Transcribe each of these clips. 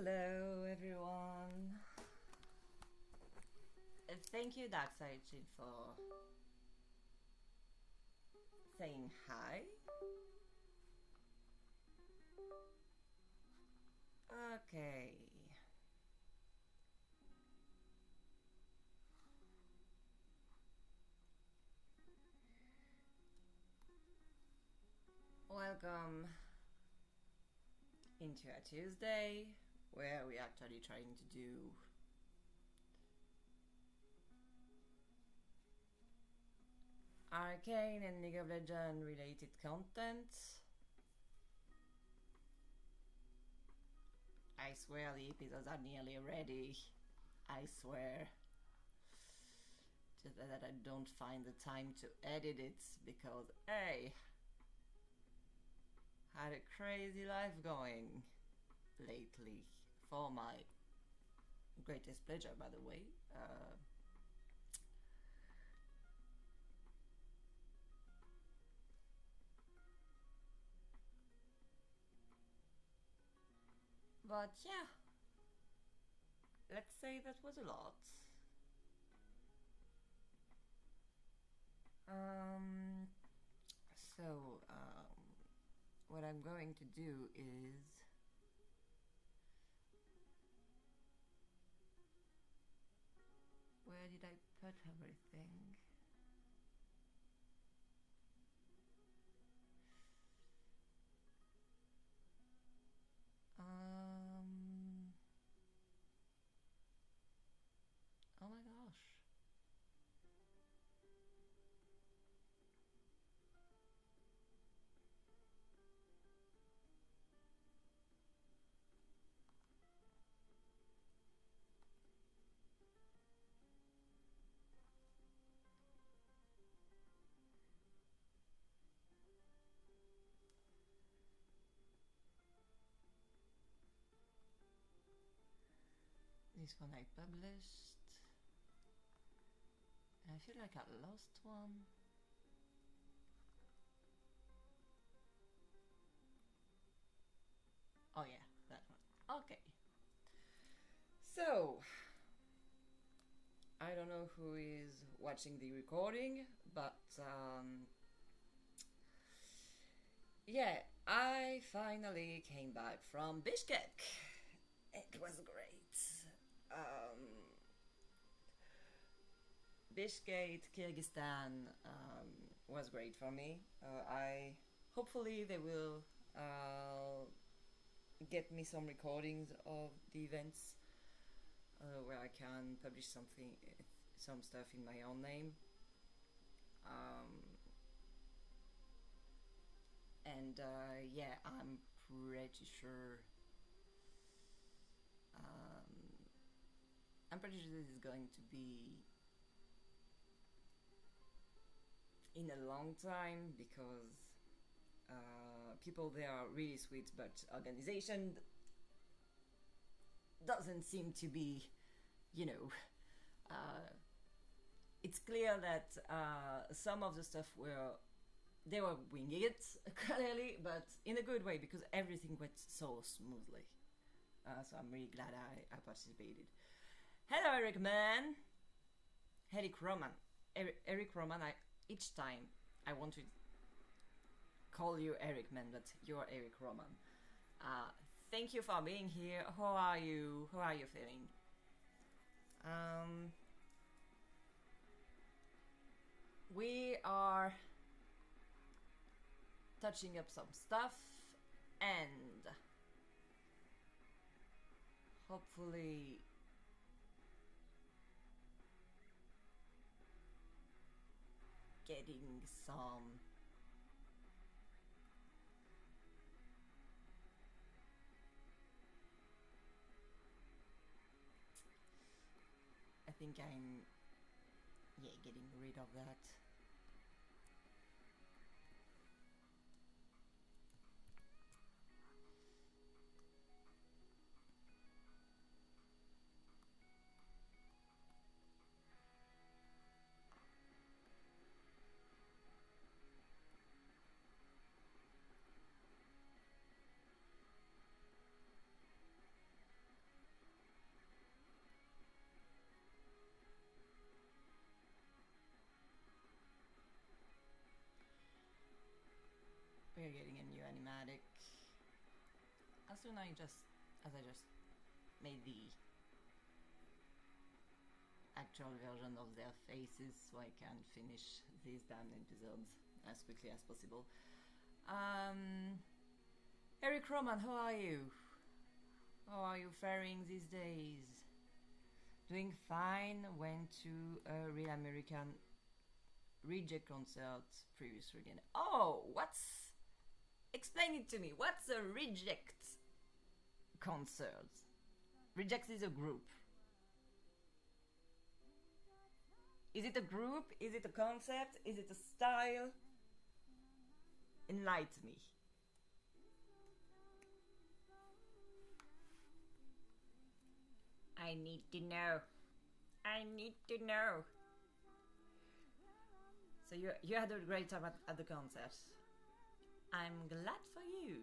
Hello everyone. Thank you Darkseid for saying hi. Okay. Welcome into a Tuesday where we're actually trying to do Arcane and League of Legends related content. I swear the episodes are nearly ready. I swear. Just that I don't find the time to edit it because, hey, had a crazy life going lately for my greatest pleasure, by the way. But yeah, let's say that was a lot. So what I'm going to do is where did I put everything? Oh my gosh. This one I published. I feel like I lost one. Oh yeah, that one. Okay. So, I don't know who is watching the recording, but yeah, I finally came back from Bishkek. It was great. Bishkek, Kyrgyzstan was great for me. I hopefully they will get me some recordings of the events where I can publish some stuff in my own name. And yeah, I'm pretty sure. I'm pretty sure this is going to be in a long time because people there are really sweet, but organization doesn't seem to be, you know. It's clear that some of the stuff they were winging it clearly, but in a good way because everything went so smoothly. So I'm really glad I participated. Hello, Eric Man. Eric Roman. Eric Roman. Each time I want to call you Eric Man, but you're Eric Roman. Thank you for being here. How are you? How are you feeling? We are touching up some stuff and hopefully getting some I think I'm getting rid of that. cinematic. As soon as I just made the actual version of their faces so I can finish these damn episodes as quickly as possible. Eric Roman, how are you? How are you faring these days? Doing fine. Went to a Real American Reject concert previous weekend. Oh, what's... Explain it to me. What's a Reject concert? Reject is a group. Is it a group? Is it a concept? Is it a style? Enlighten me. I need to know. I need to know. So you had a great time at the concert. I'm glad for you.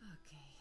Okay.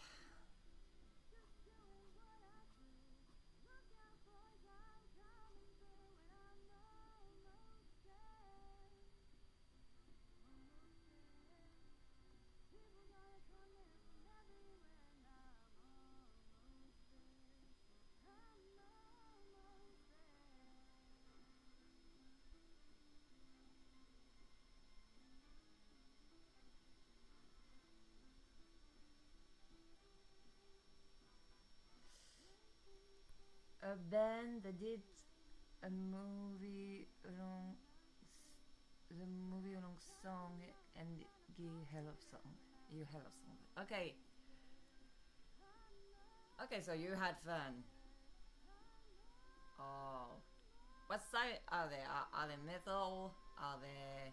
A band that did a movie along the movie along song and give hell of song. You hell of song. Okay. Okay, so you had fun. Oh, what side are they? Are they metal? Are they?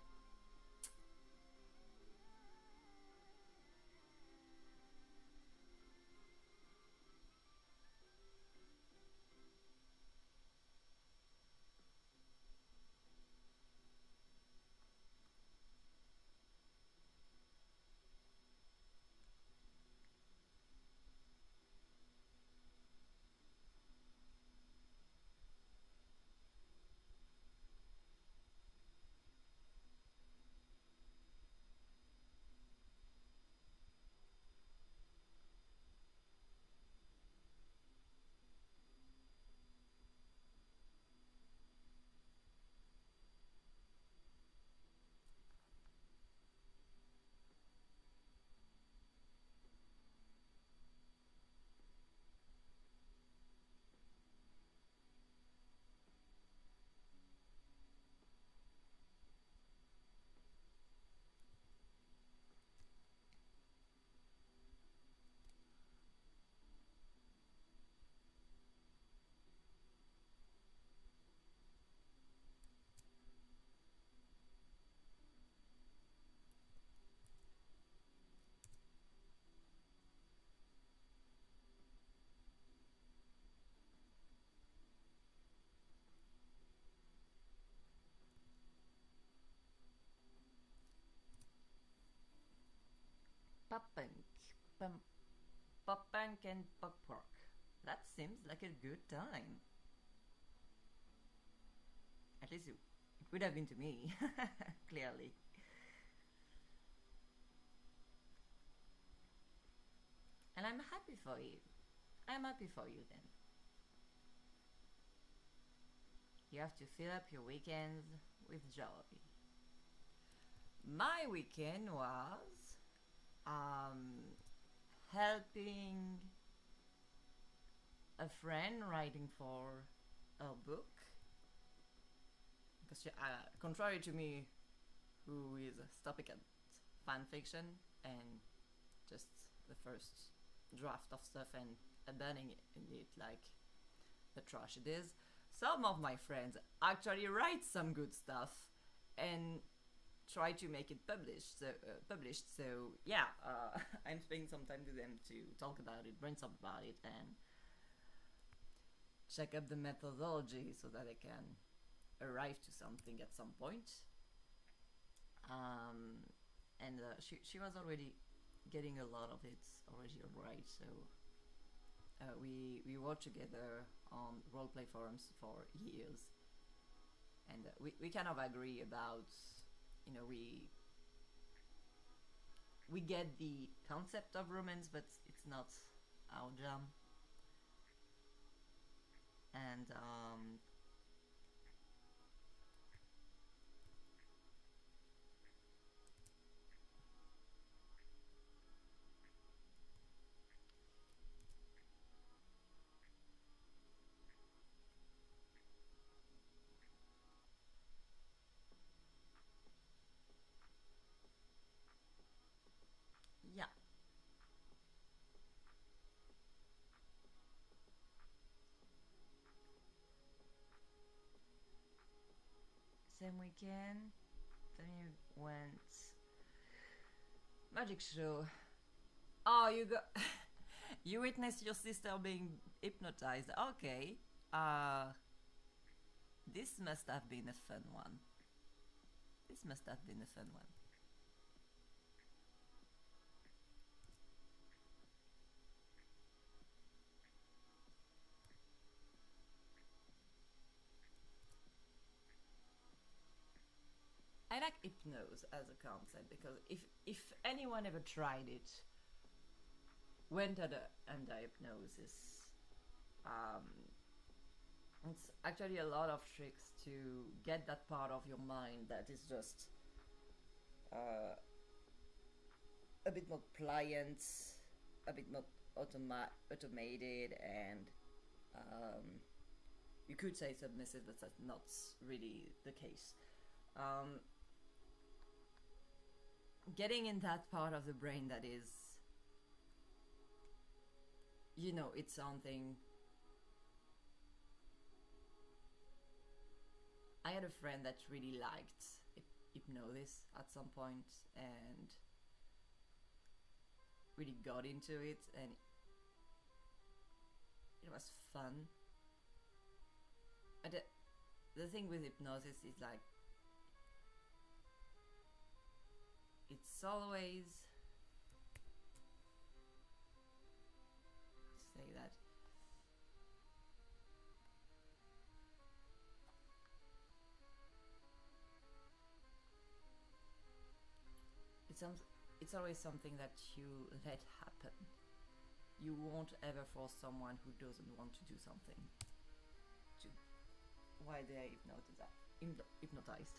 Pop punk, pop punk and pop rock. That seems like a good time. At least it would have been to me, clearly. And I'm happy for you. I'm happy for you then. You have to fill up your weekends with joy. My weekend was helping a friend writing for a book. Because contrary to me, who is stopping at fan fiction and just the first draft of stuff and abandoning it like the trash it is. Some of my friends actually write some good stuff and try to make it published. So yeah, I'm spending some time with them to talk about it, brainstorm about it, and check up the methodology so that I can arrive to something at some point. And she was already getting a lot of it already right. So we worked together on roleplay forums for years, and we kind of agree about, you know, we get the concept of romance, but it's not our jam. And yeah, same weekend. Then you went magic show. Oh, you got you witnessed your sister being hypnotized. Okay. Uh, this must have been a fun one. This must have been a fun one. I like hypnose as a concept because if anyone ever tried it, went under hypnosis, um, it's actually a lot of tricks to get that part of your mind that is just uh, a bit more pliant, a bit more automated, and um, you could say submissive, but that's not really the case. Um, Getting in that part of the brain that is, you know, it's something. I had a friend that really liked hypnosis at some point and really got into it, and it was fun. And the thing with hypnosis is like, it's always, say that, it's always something that you let happen. You won't ever force someone who doesn't want to do something to why they are hypnotized.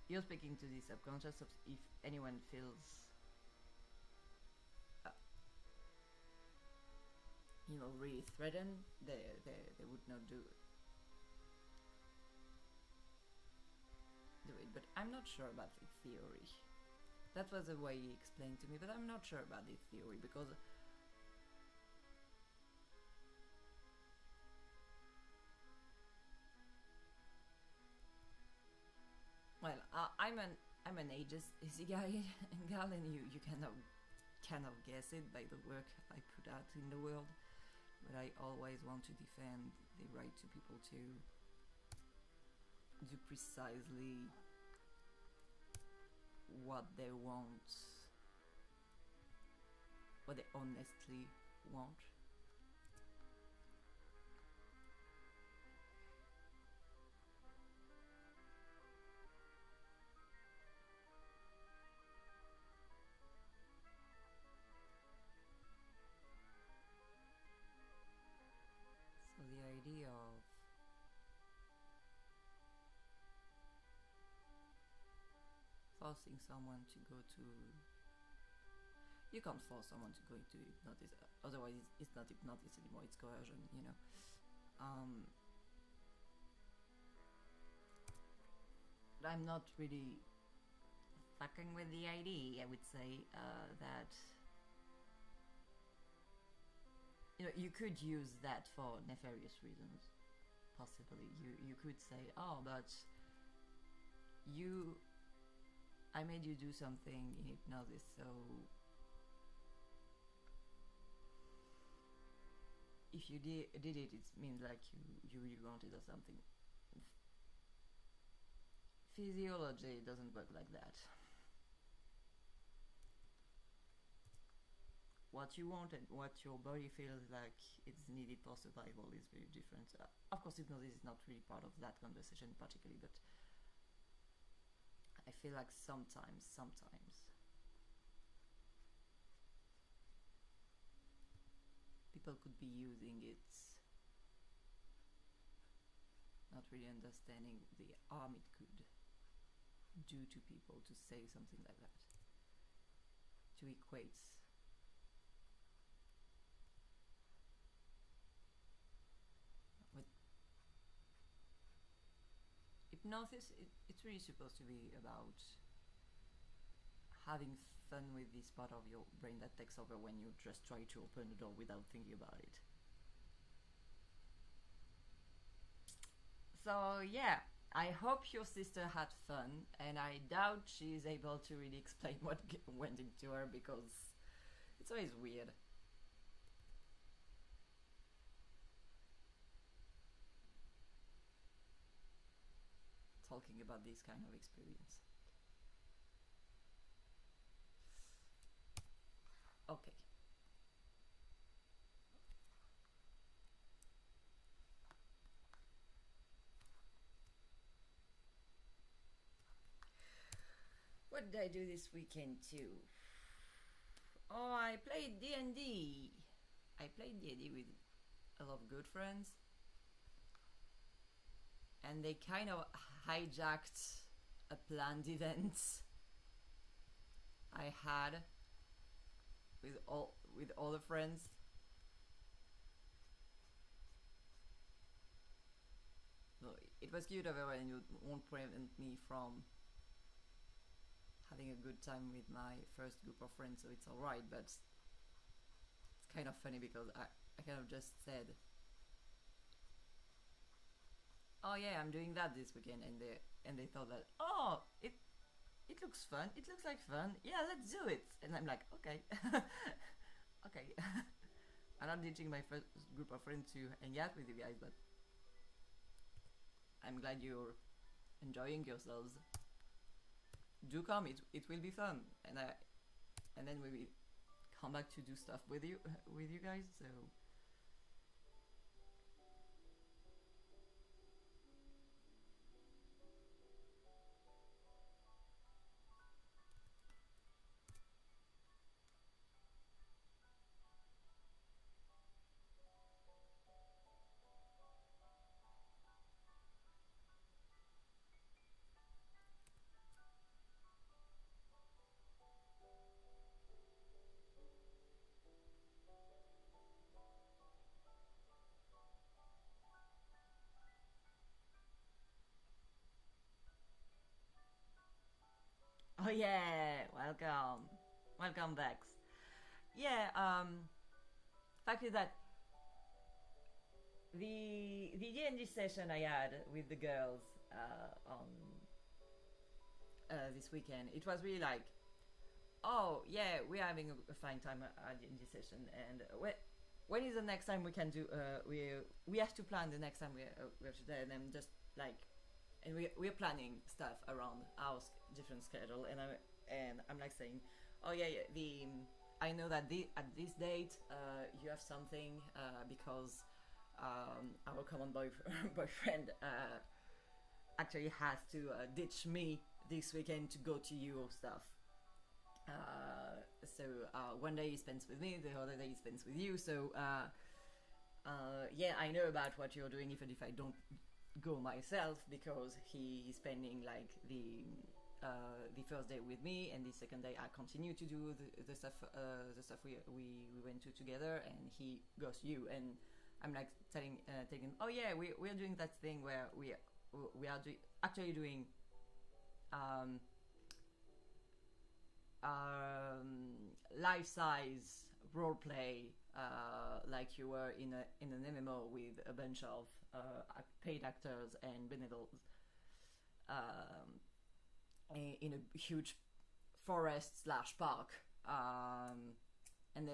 You're speaking to the subconscious. If anyone feels, uh, you know, really threatened, they would not do it. But I'm not sure about the theory. That was the way he explained to me, but I'm not sure about the theory because, well, I'm an ageist guy and gal, and you cannot guess it by the work I put out in the world. But I always want to defend the right to people to do precisely what they want, what they honestly want. So the idea of forcing someone to go to, you can't force someone to go into hypnosis, otherwise it's not hypnosis anymore, it's coercion, you know. um, I'm not really fucking with the idea. I would say that you could use that for nefarious reasons. Possibly, you could say, "Oh, but you, I made you do something in hypnosis, so if you did it, it means like you really wanted or something." Physiology doesn't work like that. What you want and what your body feels like it's needed for survival is very different. Of course, hypnosis is not really part of that conversation particularly, but I feel like sometimes people could be using it, not really understanding the harm it could do to people to say something like that, to equate. With hypnosis, it's really supposed to be about having fun with this part of your brain that takes over when you just try to open the door without thinking about it. So yeah, I hope your sister had fun, and I doubt she's able to really explain what went into her because it's always weird. Talking about this kind of experience. Okay. What did I do this weekend too? Oh, I played D&D. I played D&D with a lot of good friends, and they kind of hijacked a planned event I had with all the friends. No, it was cute overall, and it won't prevent me from having a good time with my first group of friends, so it's alright, but it's kind of funny because I kind of just said, "Oh yeah, I'm doing that this weekend," and they thought that, "Oh, it looks fun. It looks like fun. Yeah, let's do it." And I'm like, "Okay, okay." I'm not ditching my first group of friends to hang out with you guys, but I'm glad you're enjoying yourselves. Do come. It will be fun, and then we will come back to do stuff with you guys. So oh yeah, welcome back. Yeah, fact is that the D&D session I had with the girls on this weekend, it was really like, oh yeah, we're having a fine time at D&D session, and when is the next time we can do? We have to plan the next time we have to do, and I'm just like, and we're planning stuff around our different schedule, and I'm like saying, oh yeah, yeah, I know that at this date you have something because our common boyfriend actually has to ditch me this weekend to go to you or stuff. So one day he spends with me, the other day he spends with you. So yeah, I know about what you're doing, even if I don't go myself, because he's spending like the first day with me, and the second day I continue to do the stuff we went to together, and he goes to you, and I'm like telling him, oh yeah, we're doing that thing where we are actually doing um, life-size role play, like you were in an MMO with a bunch of paid actors and benevolent, um, in a huge forest slash park, and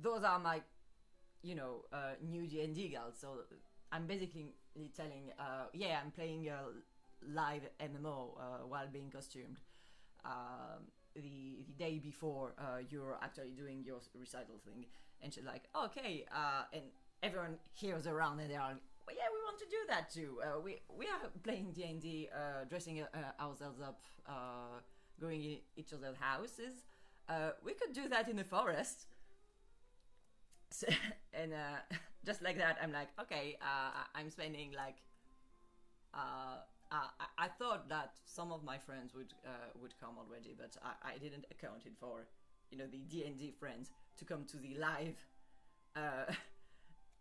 those are my new D&D girls. So I'm basically telling, yeah, I'm playing a live MMO while being costumed. The day before you're actually doing your recital thing, and she's like, okay, and everyone hears around and they're like, well, yeah, we want to do that too. We are playing D&D, dressing ourselves up, going in each other's houses. We could do that in the forest. So, and just like that, I'm like, okay, I'm spending like. I thought that some of my friends would come already, but I didn't account it for, the D&D friends to come to the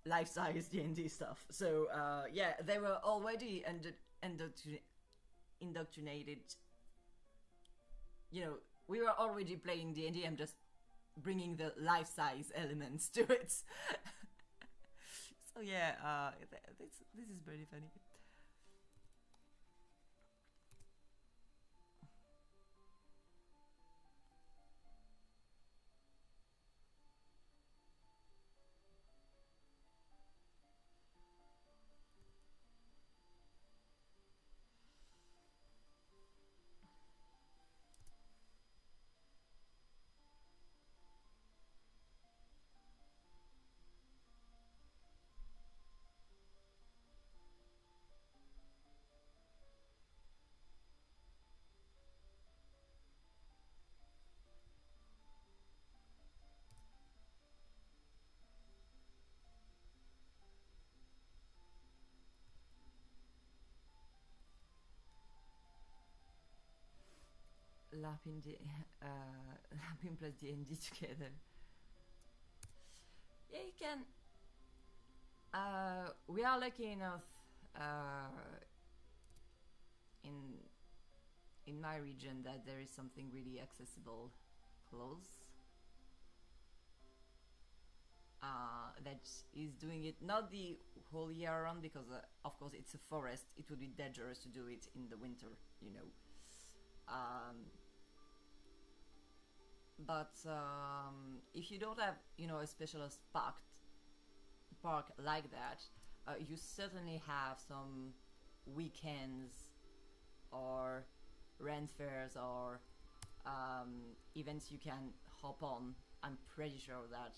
life-size D&D stuff. So yeah, they were already indoctrinated. We were already playing D&D. I'm just bringing the life-size elements to it. So yeah, this is pretty funny. LARPing plus D&D together. Yeah, you can. We are lucky enough in my region that there is something really accessible close. That is doing it not the whole year round, because of course it's a forest. It would be dangerous to do it in the winter, But if you don't have, a specialist park like that, you certainly have some weekends or rent fairs or events you can hop on. I'm pretty sure that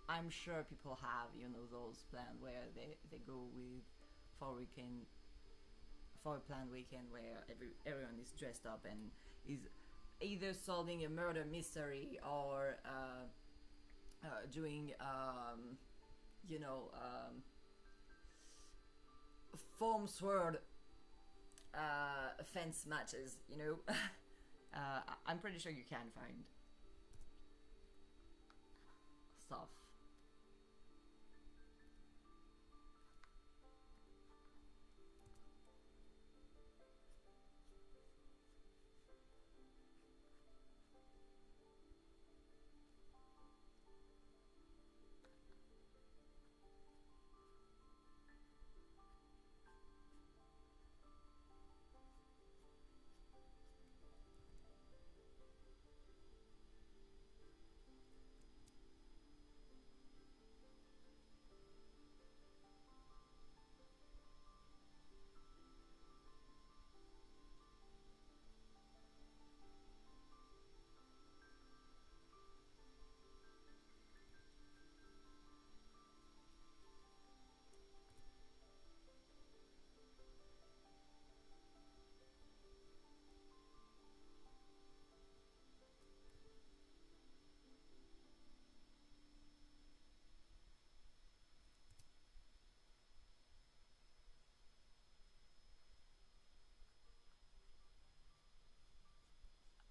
I'm sure people have, those planned where they go with for a planned weekend where everyone is dressed up and is either solving a murder mystery or doing foam sword fence matches. I'm pretty sure you can find stuff.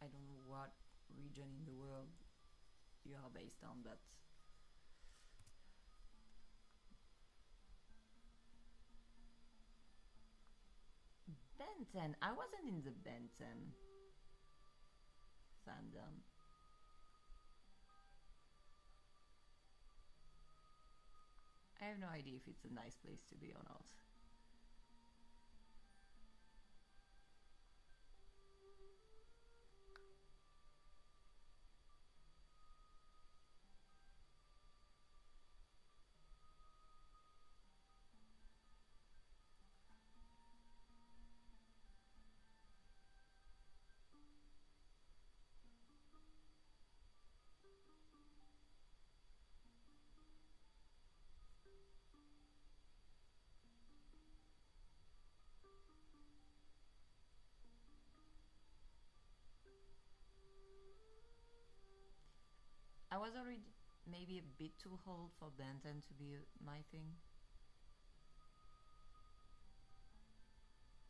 I don't know what region in the world you are based on, but Ben 10. I wasn't in the Ben 10 fandom. I have no idea if it's a nice place to be or not. I was already maybe a bit too old for Ben 10 to be my thing.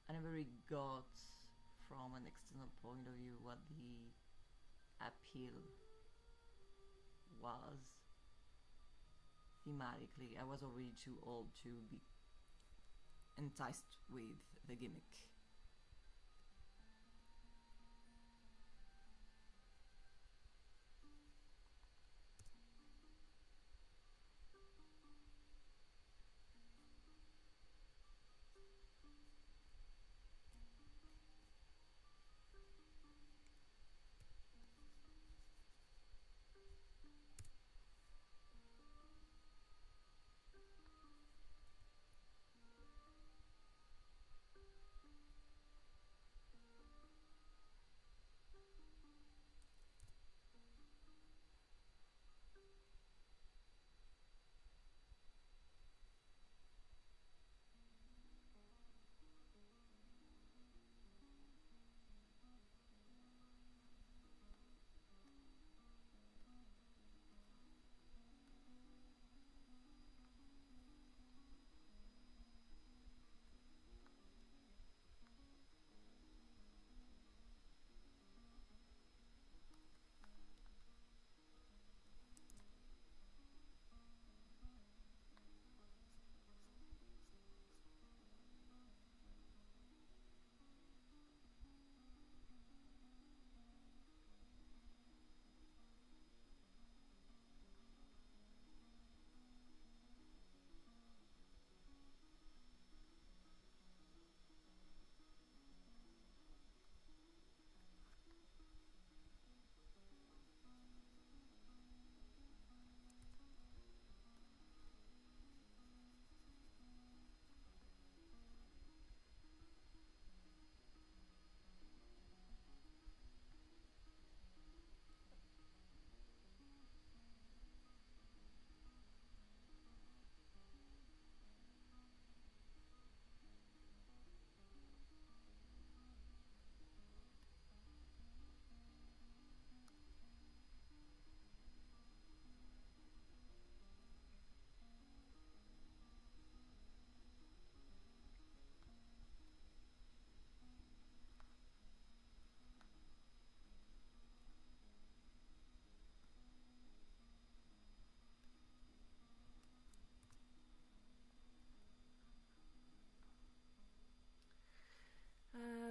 I never really got, from an external point of view, what the appeal was thematically. I was already too old to be enticed with the gimmick.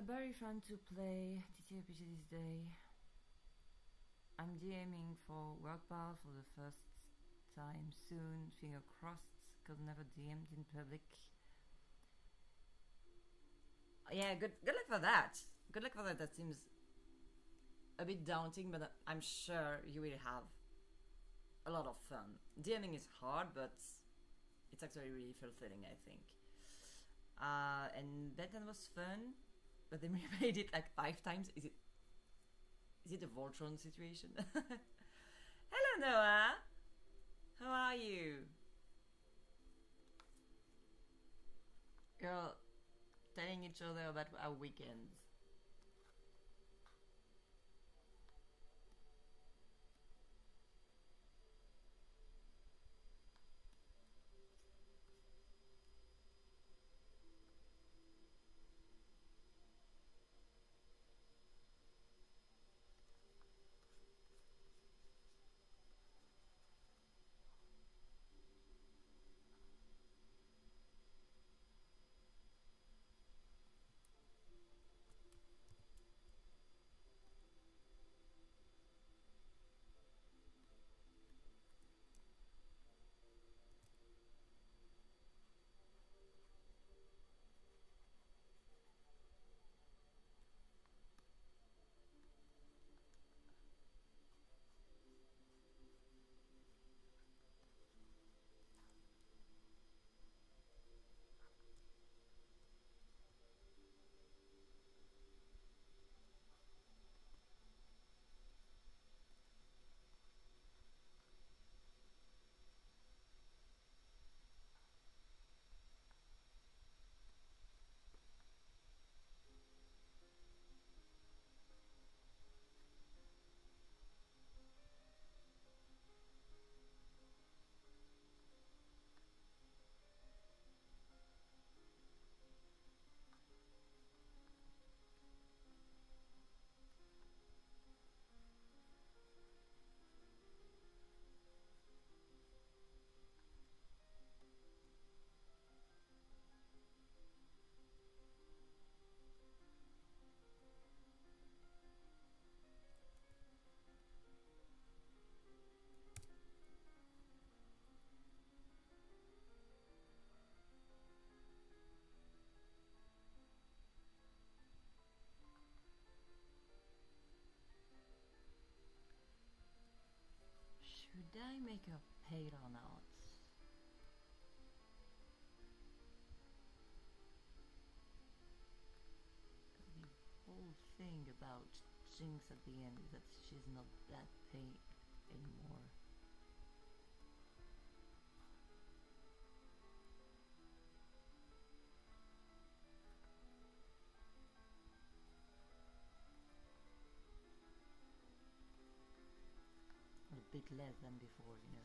Very fun to play TTRPG this day. I'm DMing for work bar for the first time soon. Finger crossed, cause never DM'd in public. Yeah, good luck for that. Good luck for that. That seems a bit daunting, but I'm sure you will have a lot of fun. DMing is hard, but it's actually really fulfilling, I think. And Benton was fun, but then we made it like 5 times. Is it a Voltron situation? Hello, Noah. How are you? Girl, telling each other about our weekends. Did I make a paid or not? The whole thing about Jinx at the end is that she's not that paid anymore. A bit less than before, you know.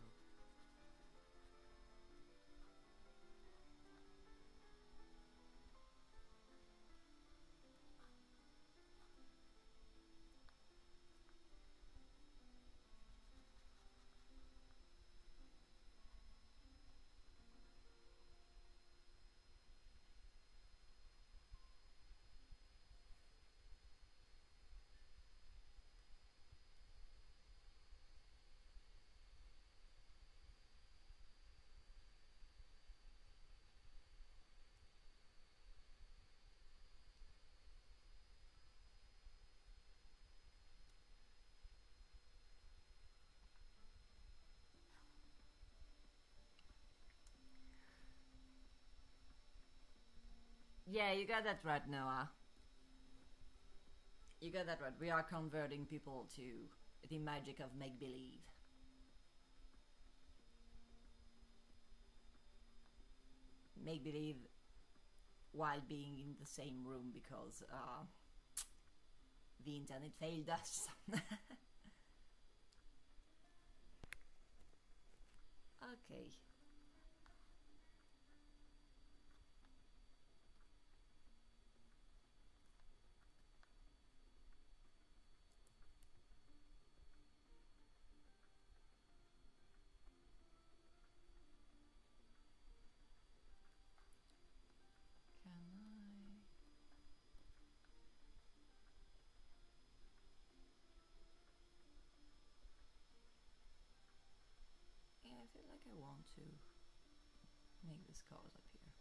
Yeah, you got that right, Noah. You got that right. We are converting people to the magic of make-believe. Make-believe while being in the same room because the internet failed us. Okay. Can I? Yeah, I feel like I want to make this card up here.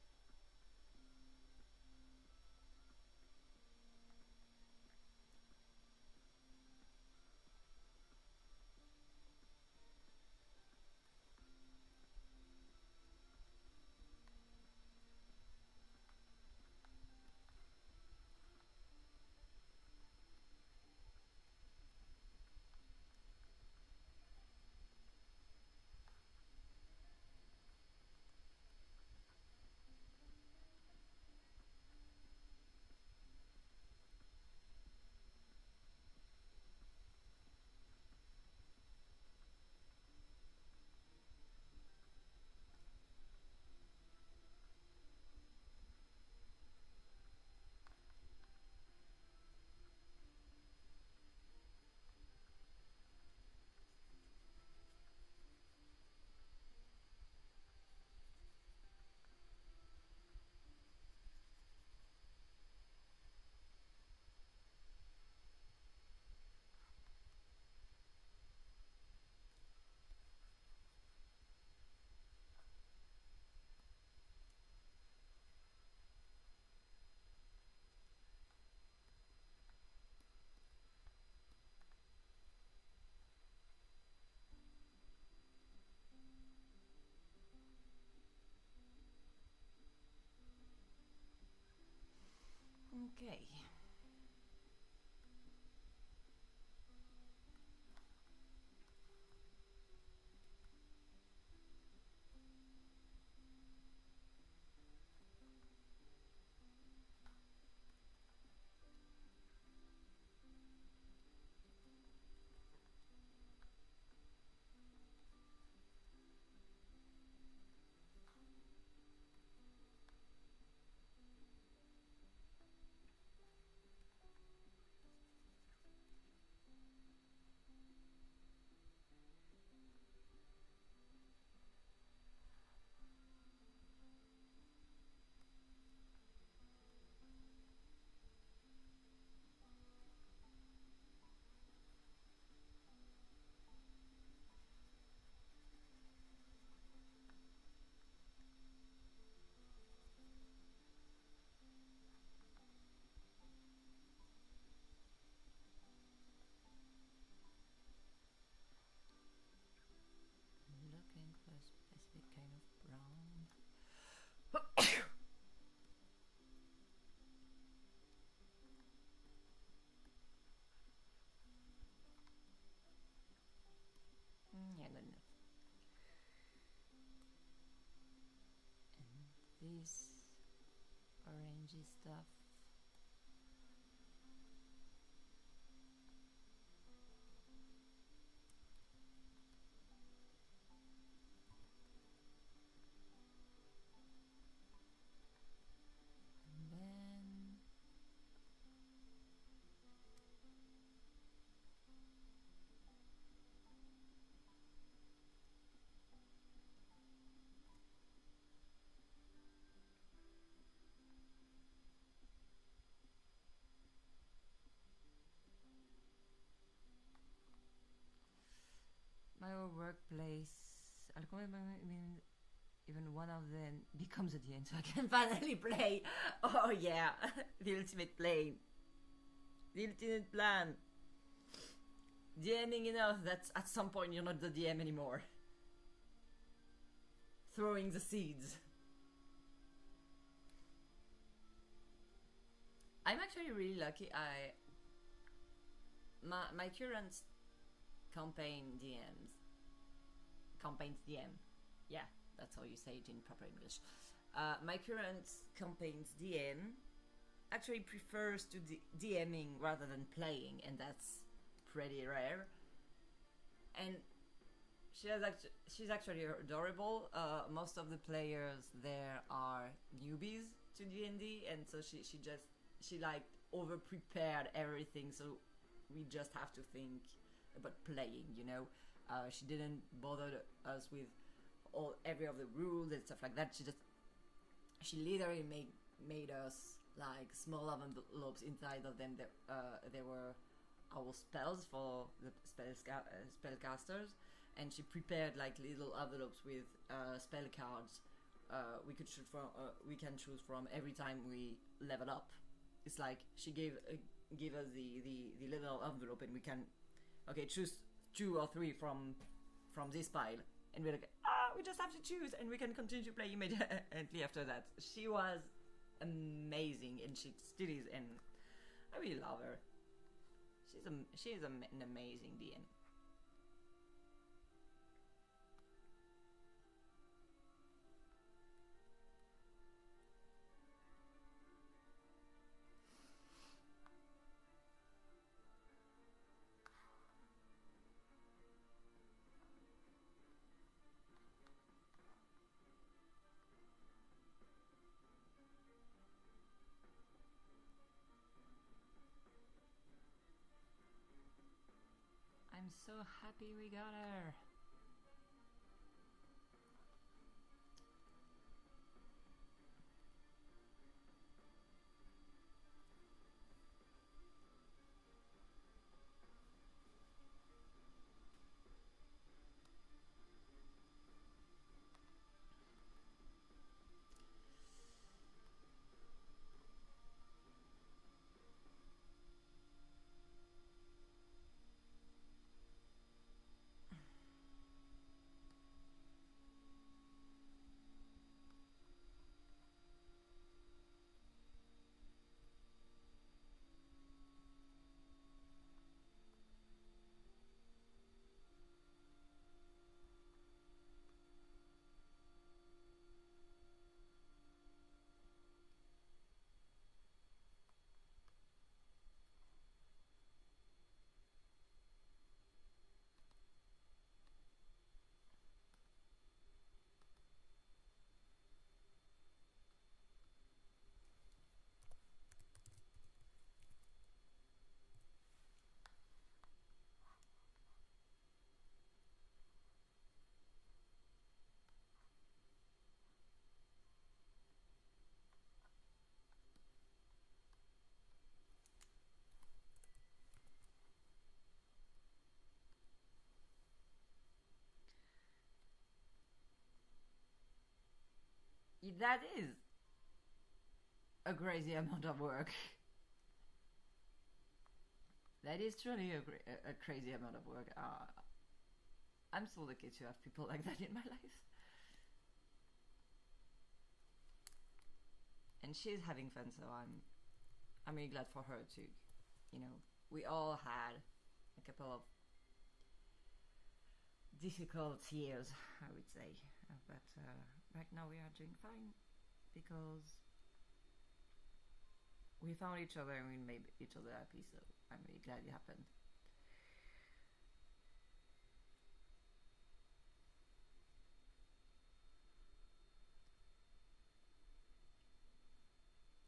Okay. this orangey stuff. And then my old workplace. I'll call it even one of them becomes a DM, so I can finally play. Oh yeah, the ultimate plane, the ultimate plan. DMing enough that at some point you're not the DM anymore. Throwing the seeds. I'm actually really lucky. My current campaign DM. Yeah, that's how you say it in proper English. My current campaign's DM actually prefers to DMing rather than playing, and that's pretty rare. And she's actually adorable. Most of the players there are newbies to D&D, and so she like over prepared everything, so we just have to think about playing, you know. She didn't bother us with every of the rules and stuff like that. She literally made us like small envelopes. Inside of them there were our spells for the spellcasters, and she prepared like little envelopes with spell cards we can choose from every time we level up. It's like she gave us the little envelope, and we can choose 2 or 3 from this pile, and we're like, we just have to choose, and we can continue to play immediately after that. She was amazing, and she still is, and I really love her. She is an amazing DM. I'm so happy we got her. That is a crazy amount of work. That is truly a crazy amount of work. I'm so lucky to have people like that in my life. And she's having fun, so I'm really glad for her too. You know, we all had a couple of difficult years, I would say, but right now we are doing fine. because we found each other and we made each other happy, so I'm really glad it happened.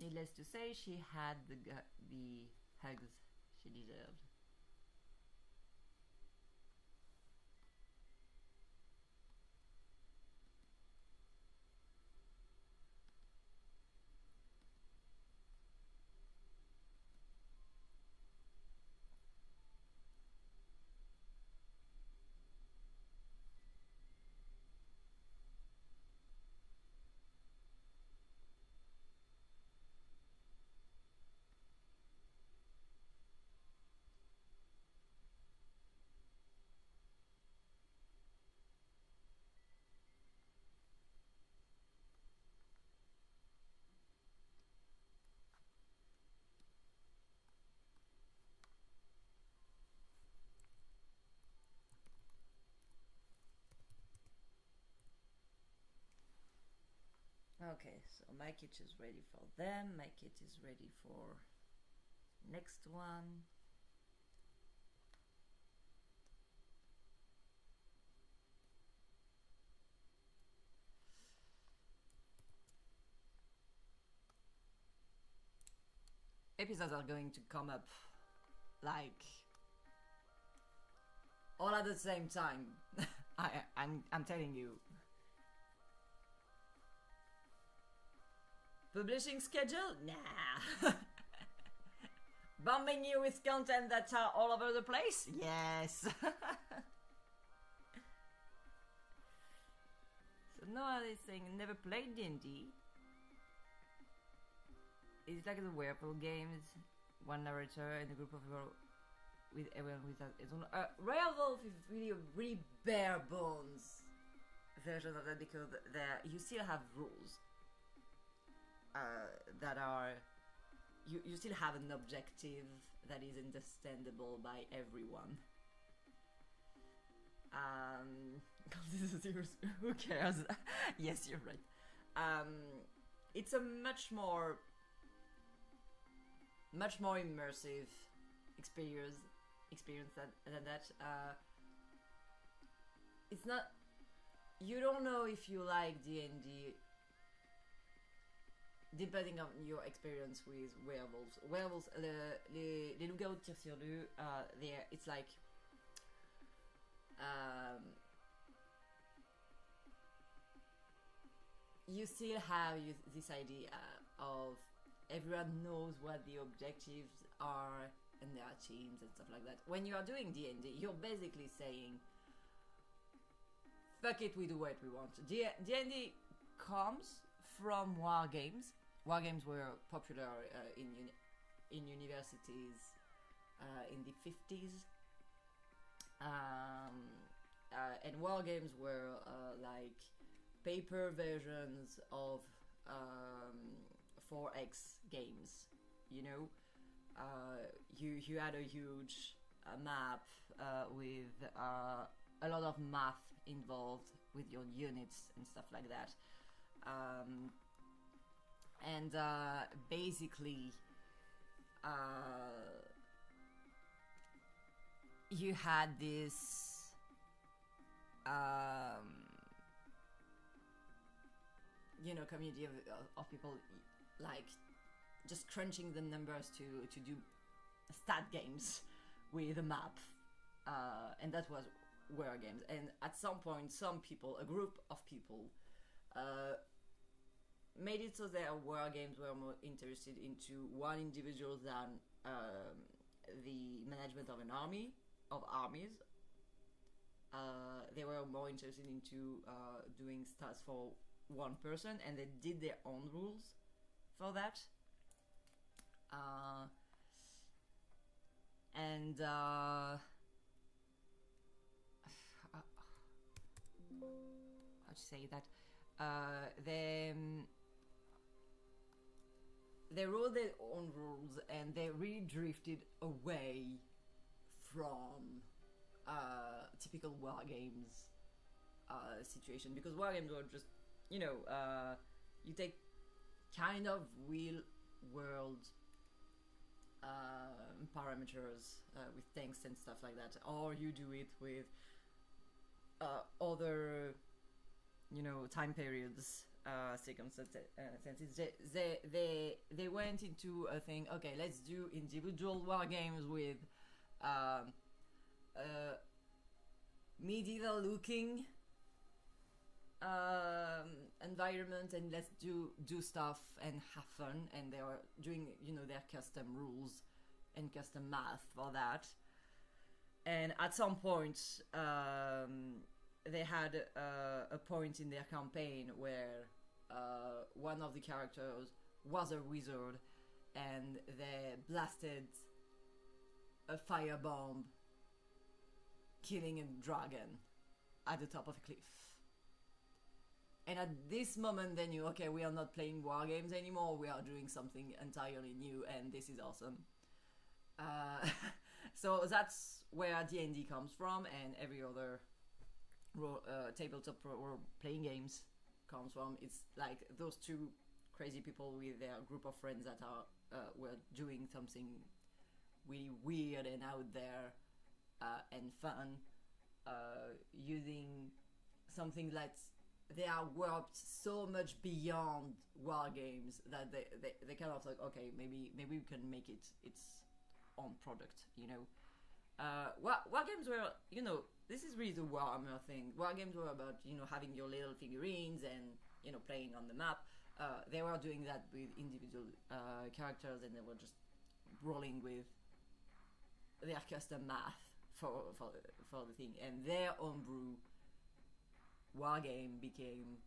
Needless to say, she had the hugs she deserved. Okay, so my kit is ready for them. My kit is ready for next one. Episodes are going to come up like all at the same time. I'm telling you. Publishing schedule? Nah. Bombing you with content that's all over the place? Yes. So no other thing. Never played D&D. It's like the Werewolf games. One narrator and a group of people with everyone with its own. Werewolf is really bare bones version of that because there you still have rules. That are you still have an objective that is understandable by everyone. Who cares? Yes, you're right. It's a much more immersive experience than that. It's not. You don't know if you like D&D. Depending on your experience with werewolves, les loups-garous tirent sur lui. It's like you still have this idea of everyone knows what the objectives are and there are teams and stuff like that. When you are doing D&D, you're basically saying, "Fuck it, we do what we want." D&D comes from war games. War games were popular in universities in the 50s. And war games were like paper versions of 4X games. You know, you had a huge map with a lot of math involved with your units and stuff like that. And basically, you had this community of people like just crunching the numbers to do stat games with a map, and that was war games. And at some point, a group of people made it so their war games were more interested into one individual than the management of armies. They were more interested into doing stats for one person, and they did their own rules for that. And how to say that? They wrote their own rules, and they really drifted away from typical war games situation, because war games were just, you take kind of real world parameters with tanks and stuff like that, or you do it with other, time periods, circumstances. They went into a thing. Okay, let's do individual war games with medieval looking environment, and let's do stuff and have fun. And they are doing their custom rules and custom math for that. And at some point they had a point in their campaign where one of the characters was a wizard, and they blasted a firebomb killing a dragon at the top of a cliff. And at this moment they knew, okay, we are not playing war games anymore, we are doing something entirely new, and this is awesome. So that's where D&D comes from, and every other tabletop role-playing games comes from. It's like those two crazy people with their group of friends that were doing something really weird and out there and fun, using something that they are warped so much beyond war games that they kind of like, okay, maybe we can make it its own product, War games were, this is really the Warhammer thing. War games were about, having your little figurines and, playing on the map. They were doing that with individual characters, and they were just rolling with their custom math for the thing. And their homebrew war game became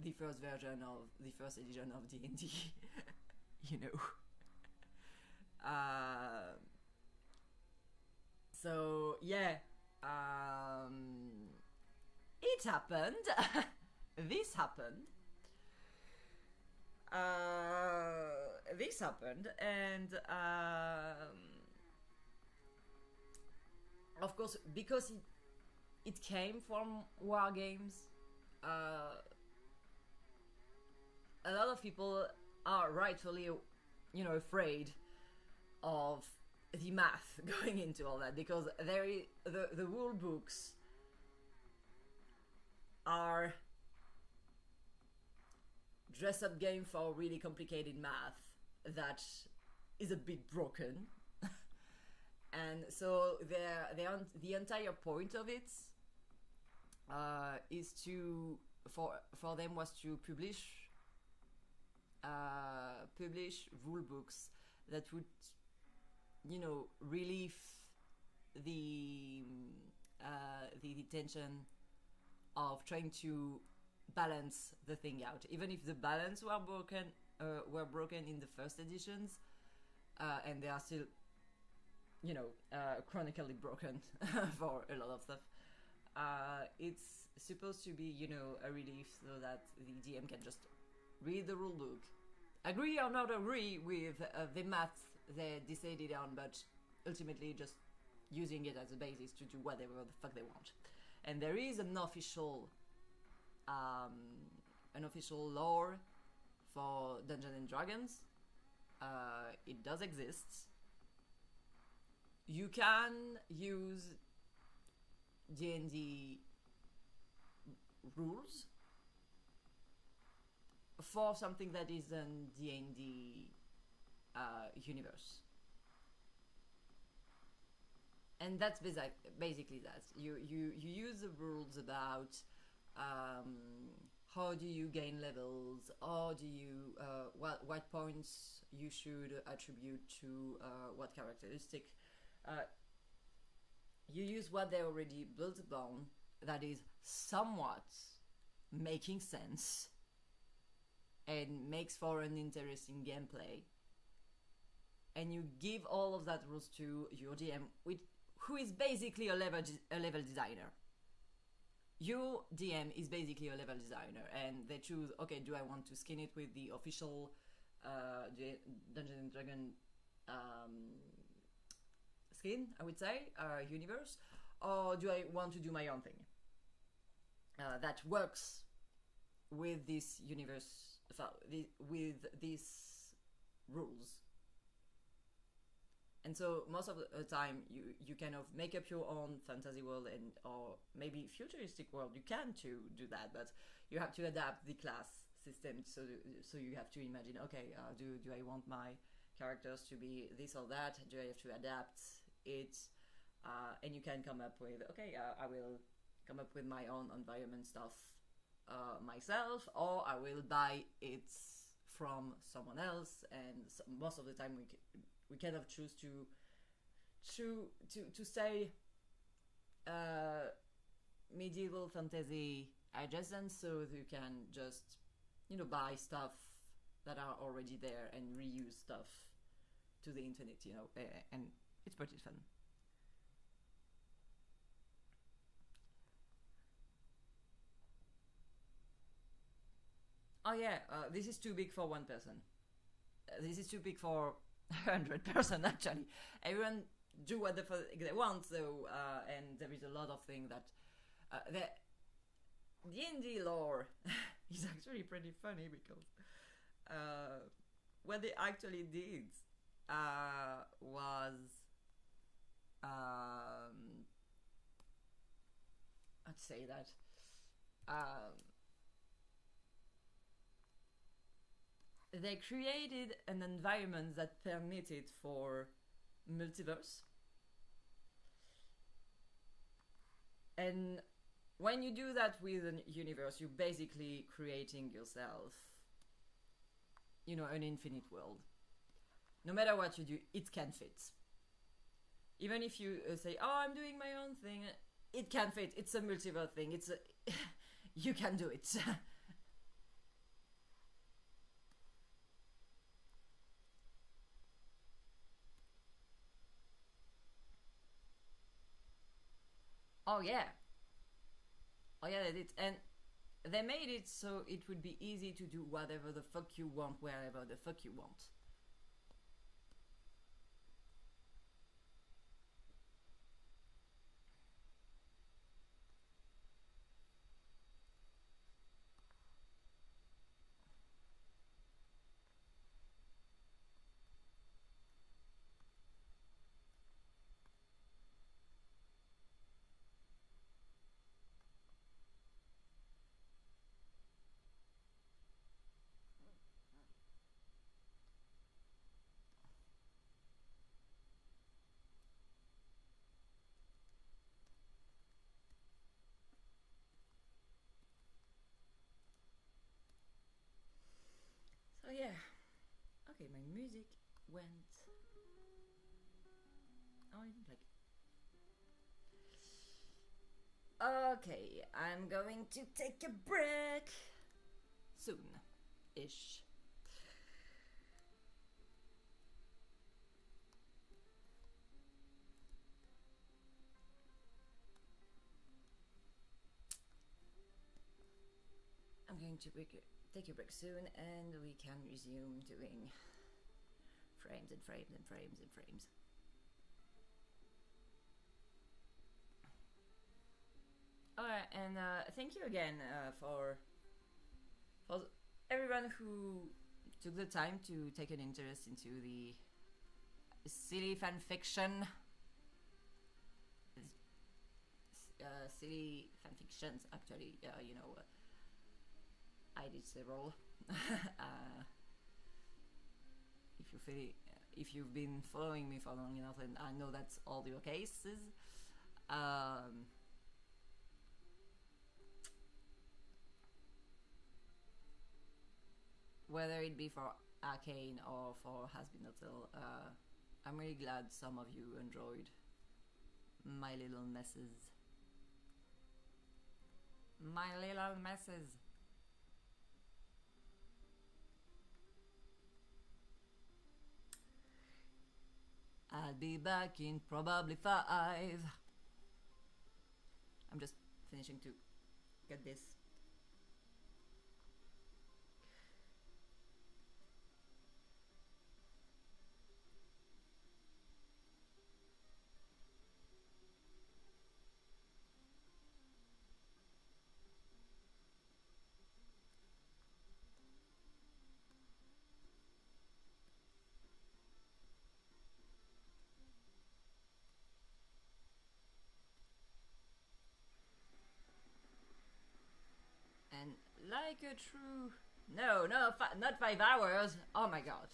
the first version of the first edition of D&D. So yeah, it happened. This happened. And of course, because it came from war games, a lot of people are rightfully, afraid of the math going into all that, because the rule books are dress up game for really complicated math that is a bit broken. And so the entire point of it is to for them was to publish rule books that would relieve the tension of trying to balance the thing out, even if the balance were broken in the first editions, and they are still chronically broken for a lot of stuff. It's supposed to be a relief so that the DM can just read the rule book, agree or not agree with the math they decided on, but ultimately just using it as a basis to do whatever the fuck they want. And there is an official lore for Dungeons and Dragons. It does exist. You can use D&D rules for something that is an D&D universe. And that's basically that. You use the rules about how do you gain levels, or do you what points you should attribute to what characteristic. You use what they already built upon, that is somewhat making sense and makes for an interesting gameplay, and you give all of that rules to your DM, who is basically a level designer. Your DM is basically a level designer, and they choose, okay, do I want to skin it with the official Dungeons and Dragons skin, I would say, universe, or do I want to do my own thing that works with this universe with these rules. And so most of the time you kind of make up your own fantasy world, and or maybe futuristic world. You can to do that, but you have to adapt the class system. So you have to imagine, okay, do I want my characters to be this or that? Do I have to adapt it? And you can come up with, okay, I will come up with my own environment stuff myself, or I will buy it from someone else. And so most of the time we kind of choose to say medieval fantasy adjacent, so you can just buy stuff that are already there and reuse stuff to the infinite, and it's pretty fun. Oh yeah, this is too big for one person. This is too big for 100% actually. Everyone do what they want, so and there is a lot of things that the D&D lore is actually pretty funny, because what they actually did was I'd say that they created an environment that permitted for multiverse. And when you do that with a universe, you're basically creating yourself, an infinite world. No matter what you do, it can fit. Even if you say, "Oh, I'm doing my own thing," it can fit. It's a multiverse thing. You can do it. Oh yeah, oh yeah, they did, and they made it so it would be easy to do whatever the fuck you want, wherever the fuck you want. So yeah, okay, my music went. Oh, I didn't like it. Okay, I'm going to take a break soon-ish. I'm going to take a break soon, and we can resume doing frames and frames and frames and frames. Alright, and thank you again for everyone who took the time to take an interest into the silly fan fiction. Silly fan fictions, actually. I did several. If you feel, if you've been following me for long enough, and I know that's all your cases. Whether it be for Arcane or for Has Been Hotel, I'm really glad some of you enjoyed my little messes. My little messes. I'll be back in probably 5. I'm just finishing to get this. like a true... No, not 5 hours. Oh my god.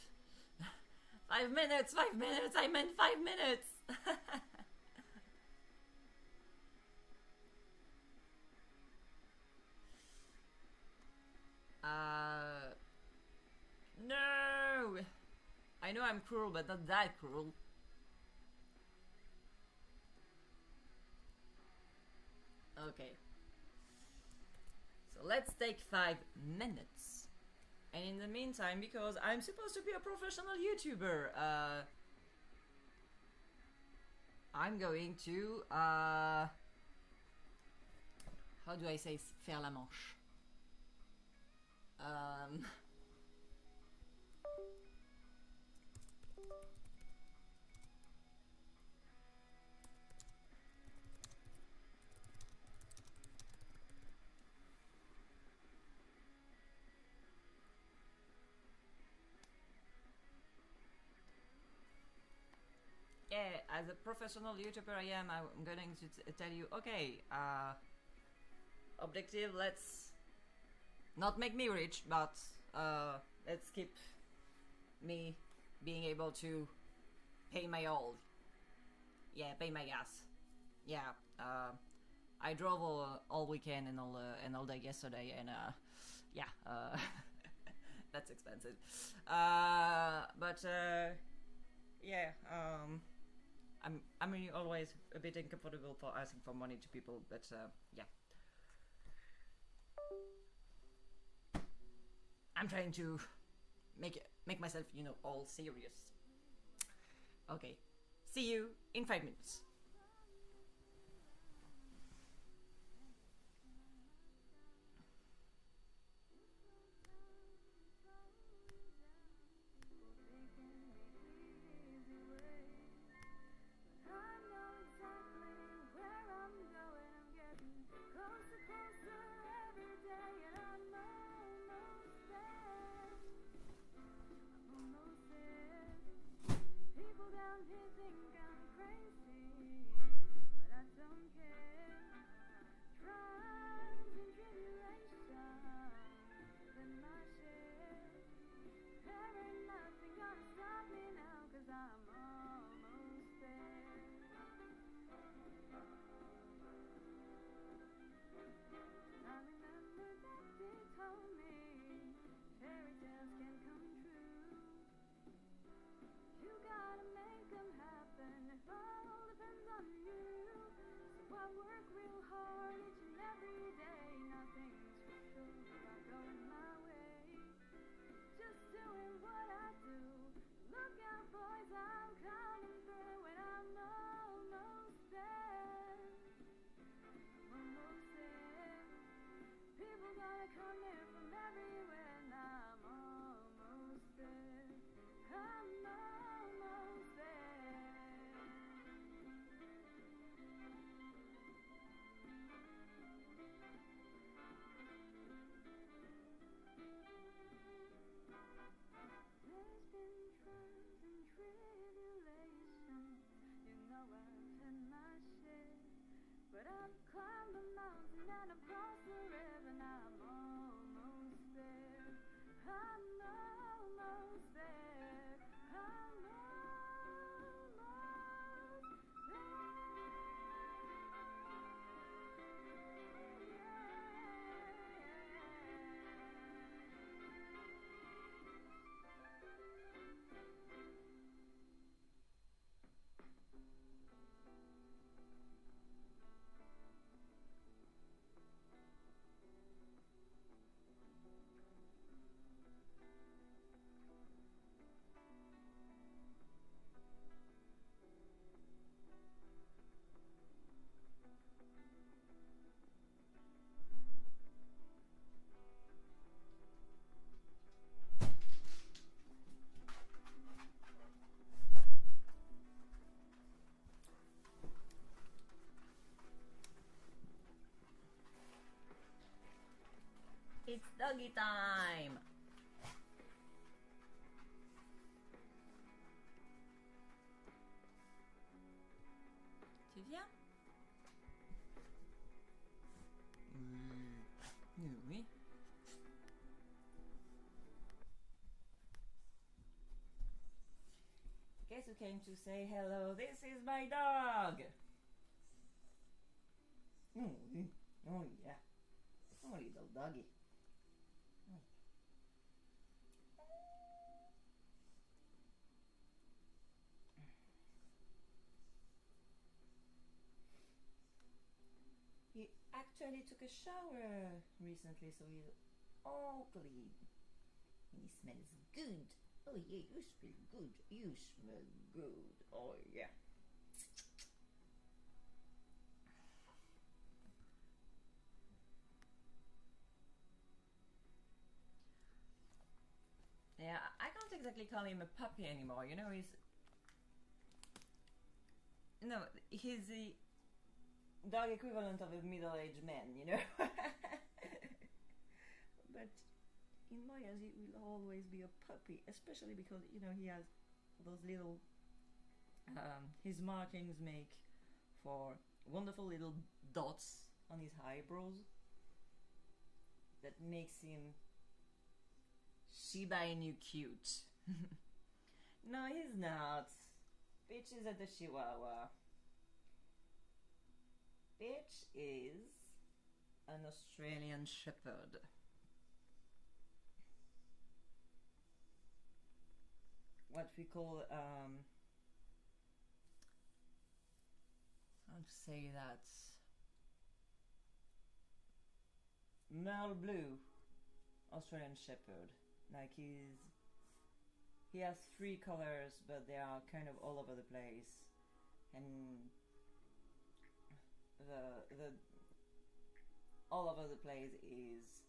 5 minutes, 5 minutes, I meant 5 minutes. No! I know I'm cruel, but not that cruel. Okay. So let's take 5 minutes. And in the meantime, because I'm supposed to be a professional YouTuber, I'm going to, how do I say faire la manche? Yeah, as a professional YouTuber I am, I'm going to tell you, okay, objective, let's not make me rich, but let's keep me being able to pay my all. Yeah, pay my gas. Yeah, I drove all weekend and all day yesterday, and yeah, that's expensive. But yeah, I'm really always a bit uncomfortable for asking for money to people, but yeah. I'm trying to make myself, you know, all serious. Okay, see you in 5 minutes. It's doggy time! Tu viens? Oui. Oui. guys who came to say hello. This is my dog. Oh yeah. Oh, little doggy. He actually took a shower recently, so he's all clean. He smells good. Oh yeah, you smell good. You smell good. Oh yeah. Yeah, I can't exactly call him a puppy anymore. You know, he's the dog equivalent of a middle-aged man. You know, but in my eyes, he will always be a puppy, especially because he has those little his markings make for wonderful little dots on his eyebrows that makes him Shiba Inu cute. No, he's not. Bitch is at the Chihuahua. Bitch is an Australian Shepherd. What we call how to say that? Merle Blue Australian Shepherd. Like he has 3 colors, but they are kind of all over the place, and the all over the place is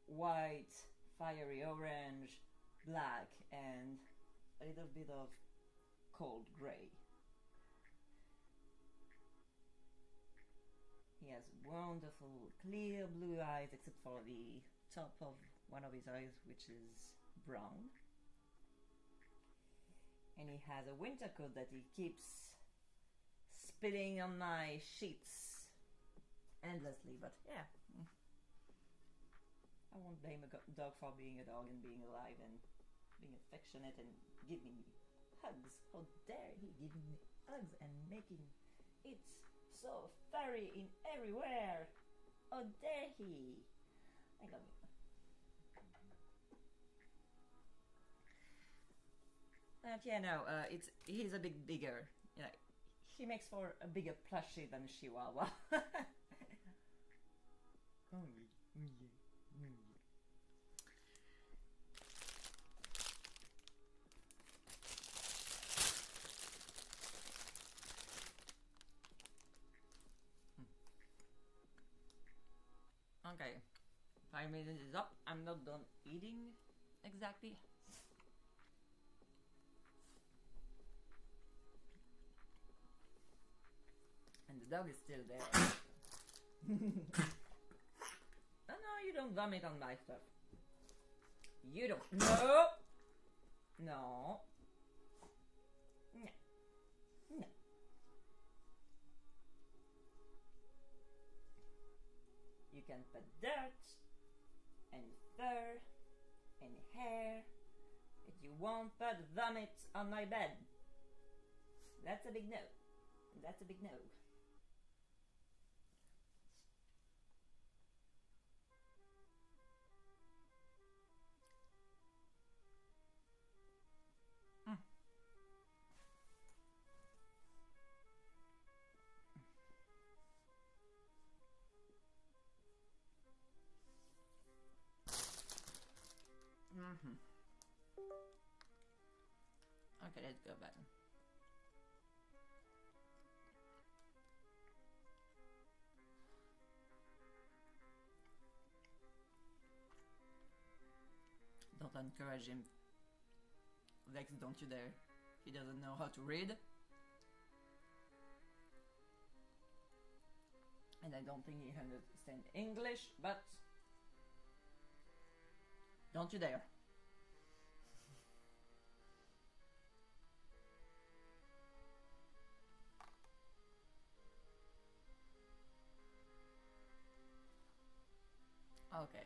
white, fiery orange, black, and a little bit of cold gray. He has wonderful clear blue eyes, except for the top of one of his eyes, which is brown. And he has a winter coat that he keeps spilling on my sheets endlessly, but yeah. I won't blame a dog for being a dog and being alive and being affectionate and giving me hugs. How dare he give me hugs and making it so furry in everywhere. How dare he. I love him. But yeah, no, he's a bit bigger. He makes for a bigger plushie than Chihuahua. Okay, 5 minutes is up. I'm not done eating exactly. And the dog is still there. Oh no, you don't vomit on my stuff. You don't. No! No. No. No. You can put dirt and fur and hair, but you won't put vomit on my bed. That's a big no. That's a big no. Okay, let's go back. Don't encourage him. Lex, don't you dare. He doesn't know how to read. And I don't think he understands English, but don't you dare. Okay.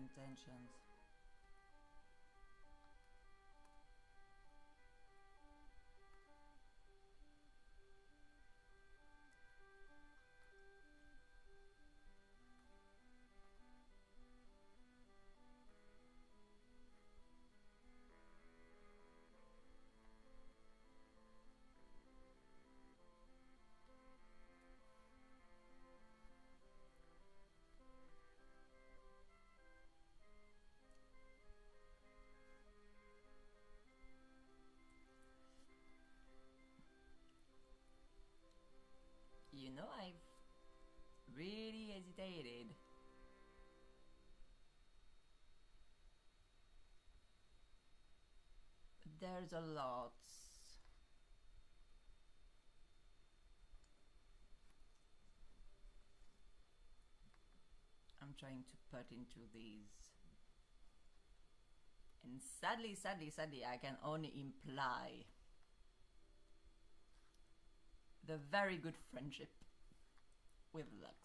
intentions. You know, I've really hesitated. There's a lot. I'm trying to put into these. And sadly, I can only imply the very good friendship with Lux.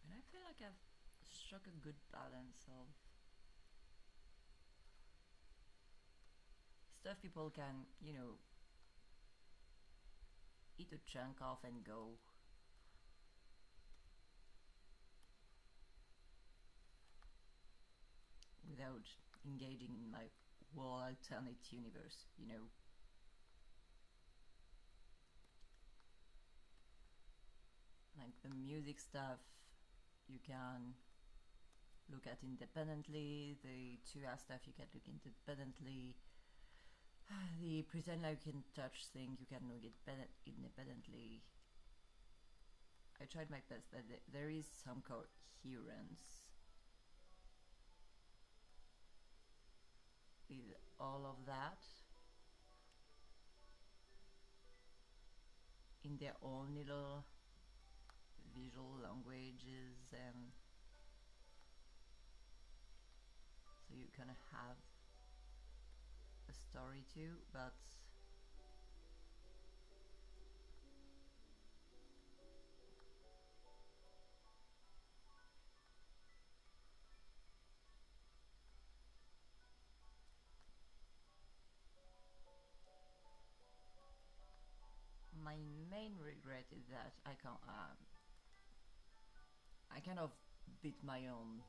And I feel like I've struck a good balance of stuff people can, eat a chunk off and go. Without engaging in my whole alternate universe, Like the music stuff, you can look at independently. The 2R stuff, you can look independently. The pretend like you can touch thing, you can look independently. I tried my best that there is some coherence with all of that in their own little visual languages, and so you kind of have a story too, but my main regret is that I can't. I kind of beat my own.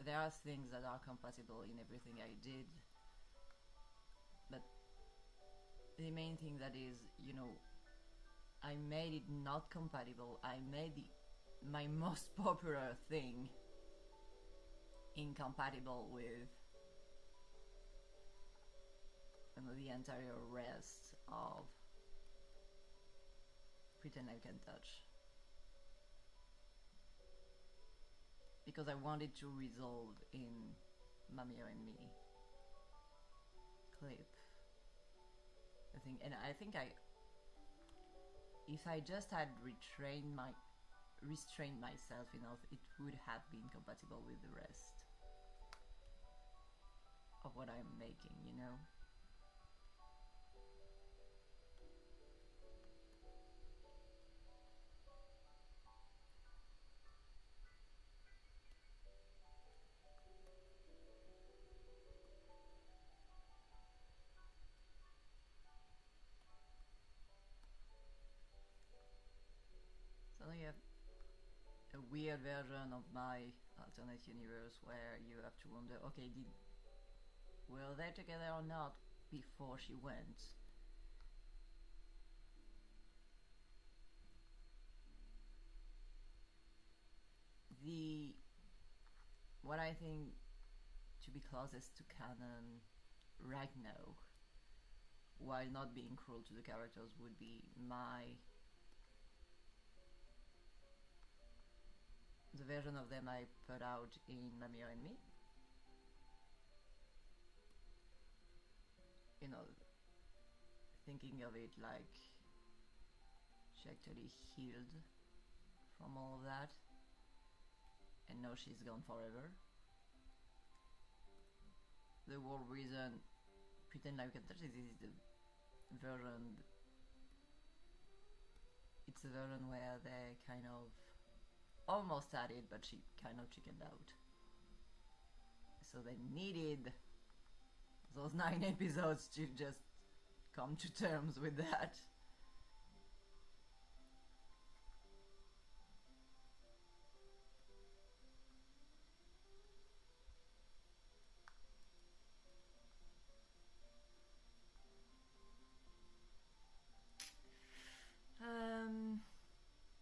There are things that are compatible in everything I did, but the main thing that is, I made it not compatible. I made my most popular thing incompatible with the entire rest of Pretend I Can Touch. Because I wanted to resolve in Mamio and Me clip. And I think if I just had restrained myself enough, it would have been compatible with the rest of what I'm making, a weird version of my alternate universe where you have to wonder, okay, were they together or not before she went? What I think to be closest to canon right now, while not being cruel to the characters, would be the version of them I put out in Lamia and Me. You know, thinking of it like she actually healed from all of that, and now she's gone forever. The whole reason, pretend like this is the version. It's a version where they kind of almost had it, but she kind of chickened out. So they needed those 9 episodes to just come to terms with that.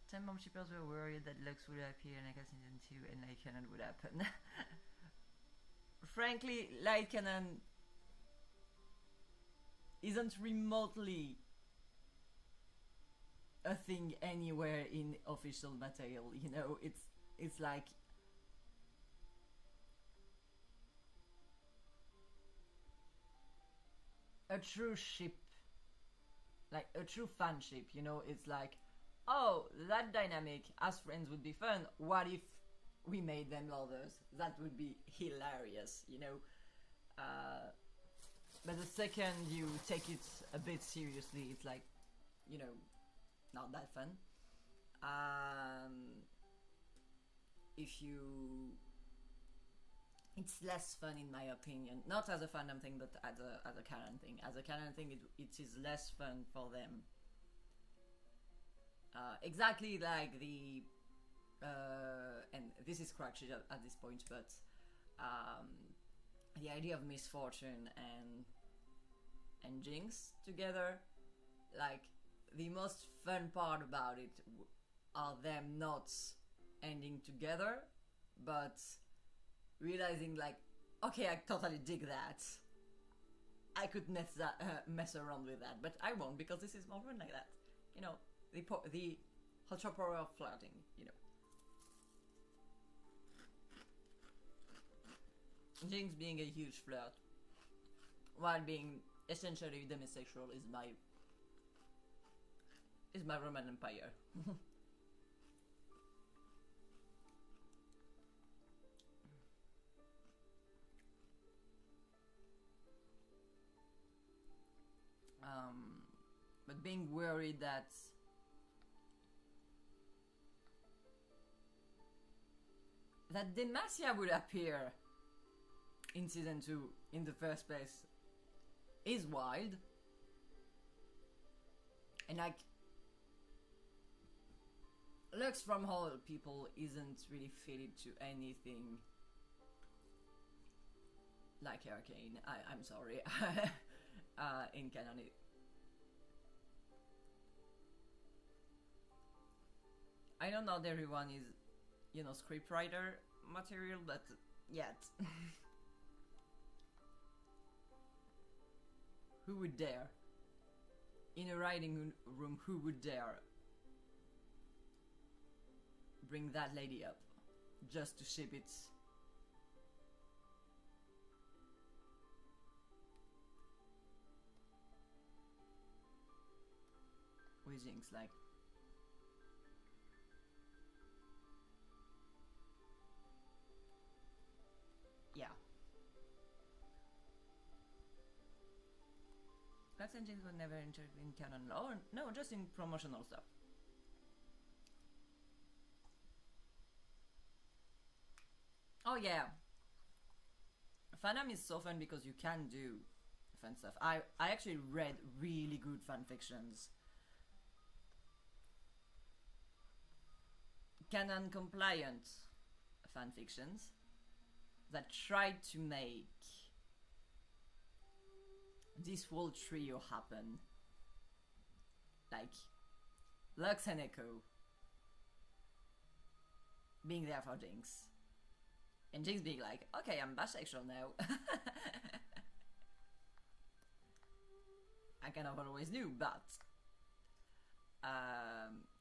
Some mom shippers were worried that Lux would appear in like season 2 and Light Cannon would happen. Frankly, Light Cannon isn't remotely a thing anywhere in official material, you know. It's like a true ship, like a true fan ship, you know. It's like, oh, that dynamic as friends would be fun. What if we made them lovers? That would be hilarious, you know. But the second you take it a bit seriously, it's like, you know, not that fun. It's less fun in my opinion. Not as a fandom thing, but as a canon thing. As a canon thing, it is less fun for them. Exactly like the and this is crutchy at this point, but the idea of Miss Fortune and Jinx together, like the most fun part about it are them not ending together, but realizing like, okay, I totally dig that. I could mess around with that, but I won't because this is more fun like that. You know, the ultra power of flirting, you know. Jinx being a huge flirt, while being essentially demisexual, is my Roman Empire. But being worried that Demacia would appear in season 2 in the first place is wild. And like, Lux from all people isn't really fitted to anything like Arcane. I'm sorry. In canon. I know not everyone is, you know, scriptwriter material, but yet. Who would dare? In a writing room, who would dare bring that lady up just to ship it? With Jinx, like. Yeah. Lux and Jinx would never enter in canon. Oh, no, just in promotional stuff. Oh yeah. Fandom is so fun because you can do fun stuff. I actually read really good fan fictions canon compliant fanfictions that tried to make this whole trio happen. Like Lux and Echo being there for Jinx, and Jinx being like, okay, I'm bisexual now. I kind of always knew, but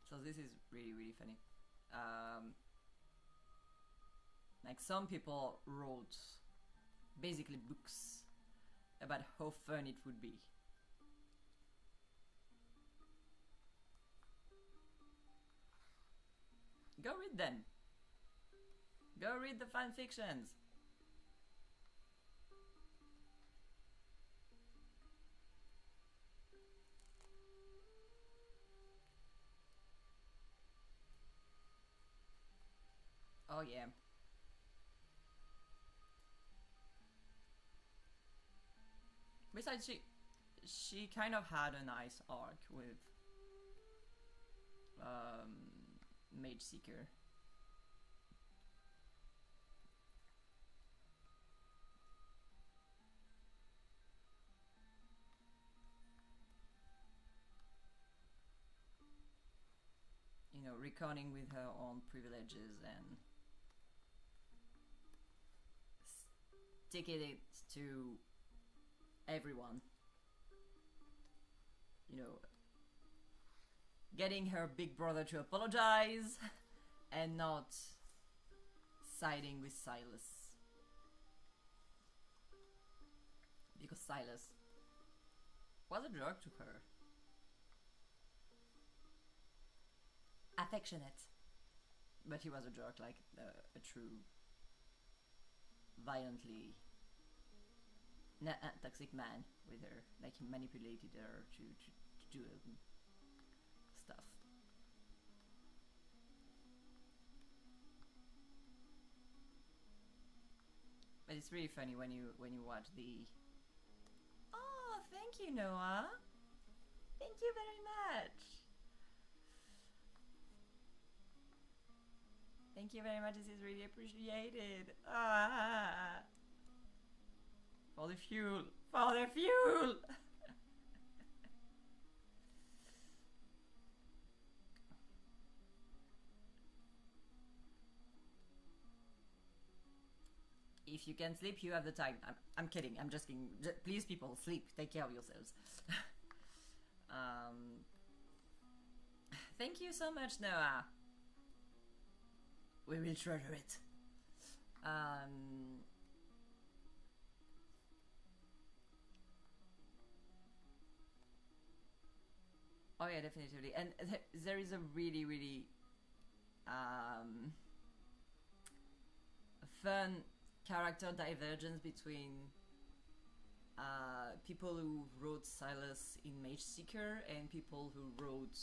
so this is really, really funny. Like some people wrote basically books about how fun it would be. Go read them. Go read the fan fictions. Oh yeah. Besides, she kind of had a nice arc with Mage Seeker. You know, reckoning with her own privileges and sticking it to everyone. You know, getting her big brother to apologize and not siding with Silas. Because Silas was a jerk to her. Affectionate. But he was a jerk, like a true, violently toxic man with her. Like he manipulated her to do stuff. But it's really funny when you watch the. Oh, thank you, Noah. Thank you very much. Thank you very much. This is really appreciated. Ah, for the fuel. For the fuel. If you can sleep, you have the time. I'm kidding. I'm just kidding. Please, people, sleep. Take care of yourselves. Thank you so much, Noah. We will treasure it. Oh yeah, definitely. And there is a really, really fun character divergence between people who wrote Silas in Mage Seeker and people who wrote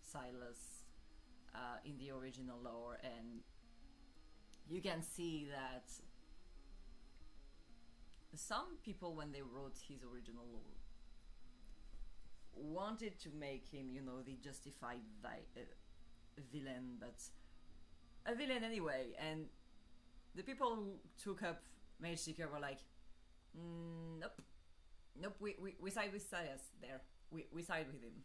Silas in the original lore, and you can see that some people, when they wrote his original lore, wanted to make him, you know, the justified villain, but a villain anyway, and the people who took up Mage Seeker were like, nope, we side with Silas there. We side with him.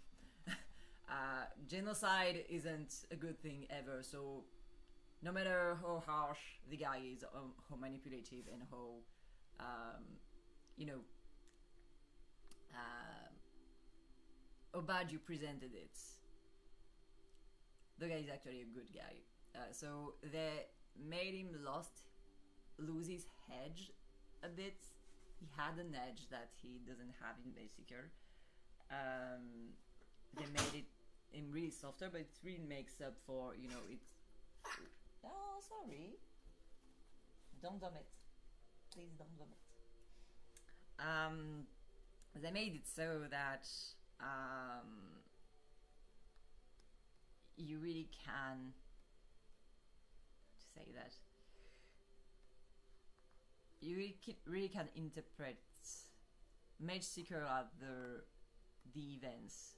Genocide isn't a good thing ever, so no matter how harsh the guy is, how manipulative and how, how bad you presented it, the guy is actually a good guy. So they made him lose his edge a bit. He had an edge that he doesn't have in Mage Seeker. They made him really softer, but it really makes up for, you know, it's... Oh, sorry. Don't dumb it. Please don't dumb it. They made it so that you really can say that you really can interpret Mage Seeker as the events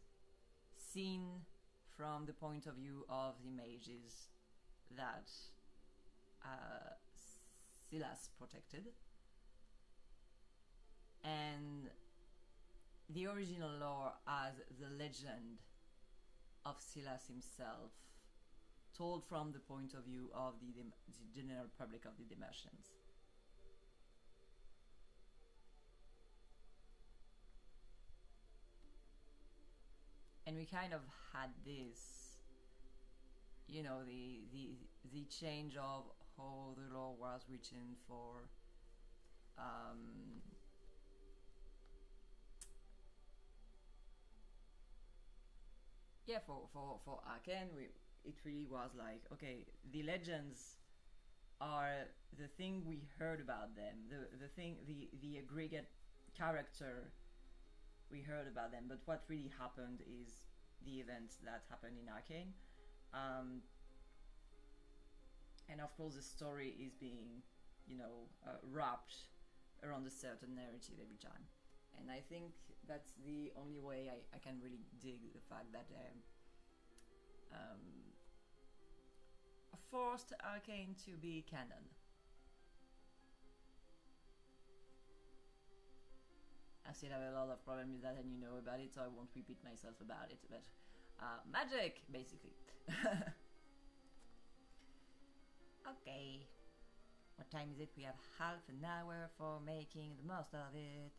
seen from the point of view of the mages that Silas protected, and the original lore as the legend of Silas himself, told from the point of view of the general public of the Demacians. And we kind of had this, you know, the change of how the lore was written for for Arcane. It really was like, okay, the legends are the thing we heard about them, the aggregate character we heard about them, but what really happened is the events that happened in Arcane. And of course the story is being, wrapped around a certain narrative every time. And I think that's the only way I can really dig the fact that forced Arcane to be canon. I still have a lot of problems with that, and you know about it, so I won't repeat myself about it, but magic, basically. Okay, what time is it? We have half an hour for making the most of it.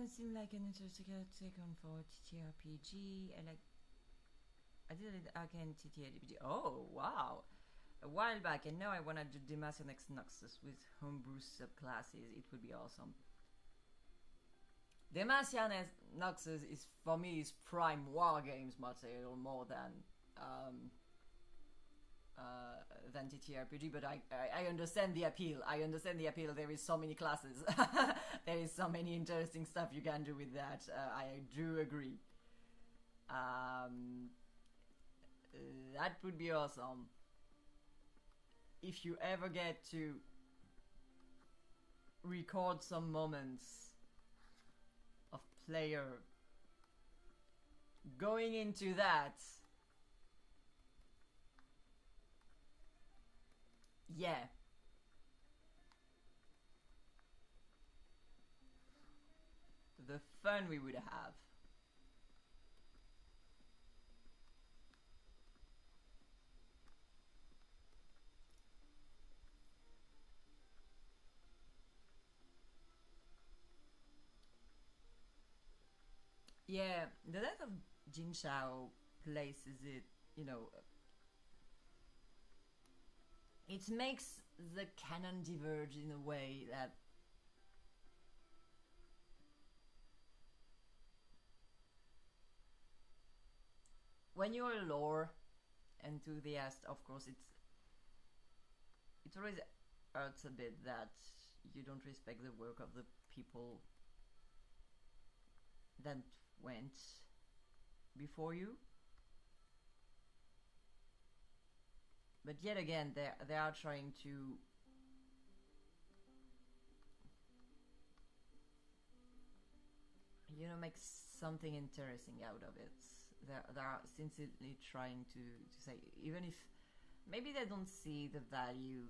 It seemed like an interesting take on for TTRPG. I did an Arcane TTRPG. Oh wow! A while back, and now I wanna do Demacian X Noxus with homebrew subclasses. It would be awesome. Demacian X Noxus is, for me, is prime war games material more than TTRPG, but I understand the appeal. There is so many classes. There is so many interesting stuff you can do with that. I do agree. That would be awesome. If you ever get to record some moments of player going into that, yeah. The fun we would have. Yeah, the death of Jin Shao places it, it makes the canon diverge in a way that when you're a lore enthusiast, of course, it always hurts a bit that you don't respect the work of the people that went before you. But yet again, they are trying to make something interesting out of it. They are sincerely trying to say, even if maybe they don't see the value,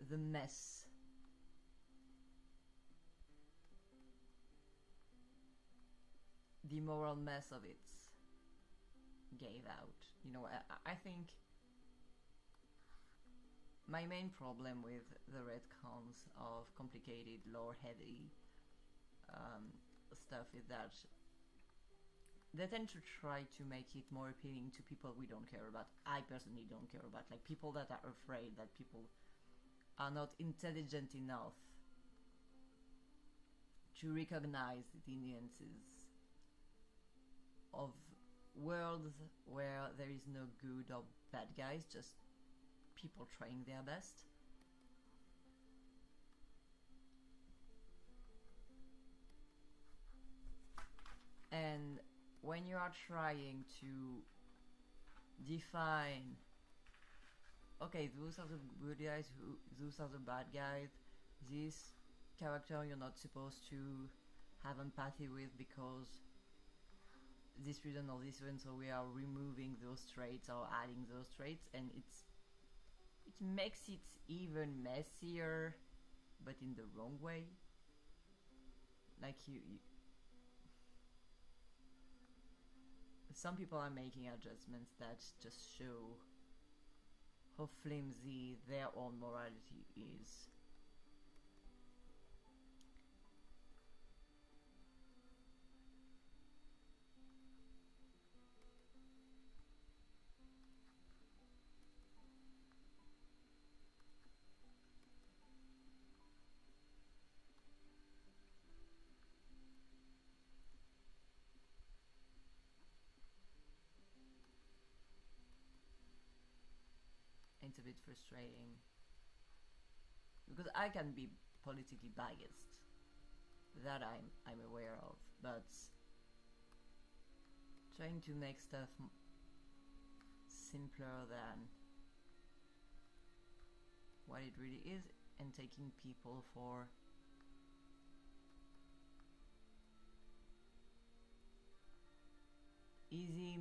the mess, the moral mess of it gave out. I think my main problem with the retcons of complicated, lore-heavy stuff is that they tend to try to make it more appealing to people we don't care about. I personally don't care about, like people that are afraid that people are not intelligent enough to recognize the nuances of worlds where there is no good or bad guys, just people trying their best. And when you are trying to define, okay, those are the good guys, those are the bad guys, this character you're not supposed to have empathy with because this reason or this reason, so we are removing those traits or adding those traits, and it makes it even messier, but in the wrong way. Like you some people are making adjustments that just show how flimsy their own morality is. It's a bit frustrating because I can be politically biased, that I'm aware of, but trying to make stuff simpler than what it really is and taking people for easily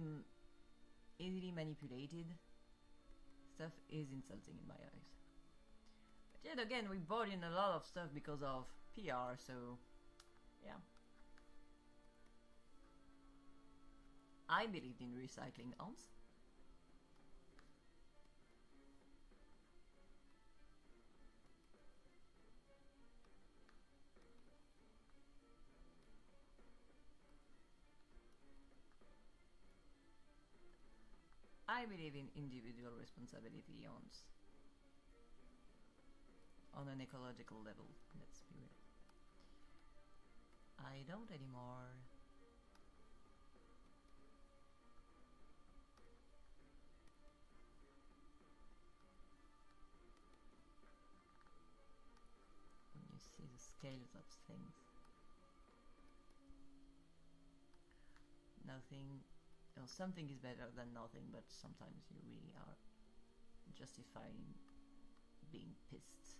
manipulated stuff is insulting in my eyes. But yet again, we bought in a lot of stuff because of PR, so yeah. I believed in recycling arms. I believe in individual responsibility on an ecological level. Let's be real. I don't anymore. When you see the scales of things, nothing. Something is better than nothing, but sometimes you really are justifying being pissed.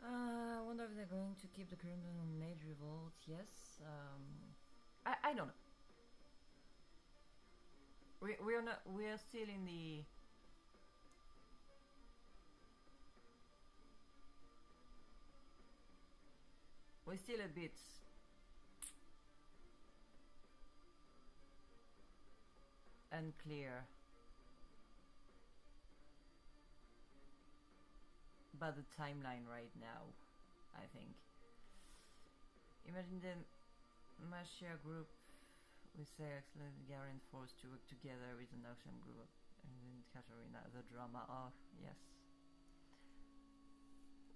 I wonder if they're going to keep the current on Mage Revolt. Yes. I don't know. We are still in the we're still a bit unclear about the timeline right now, I think. Imagine the Mashia group with Sex, Garen forced to work together with the Noxian group and then Katarina, the drama. Oh, yes.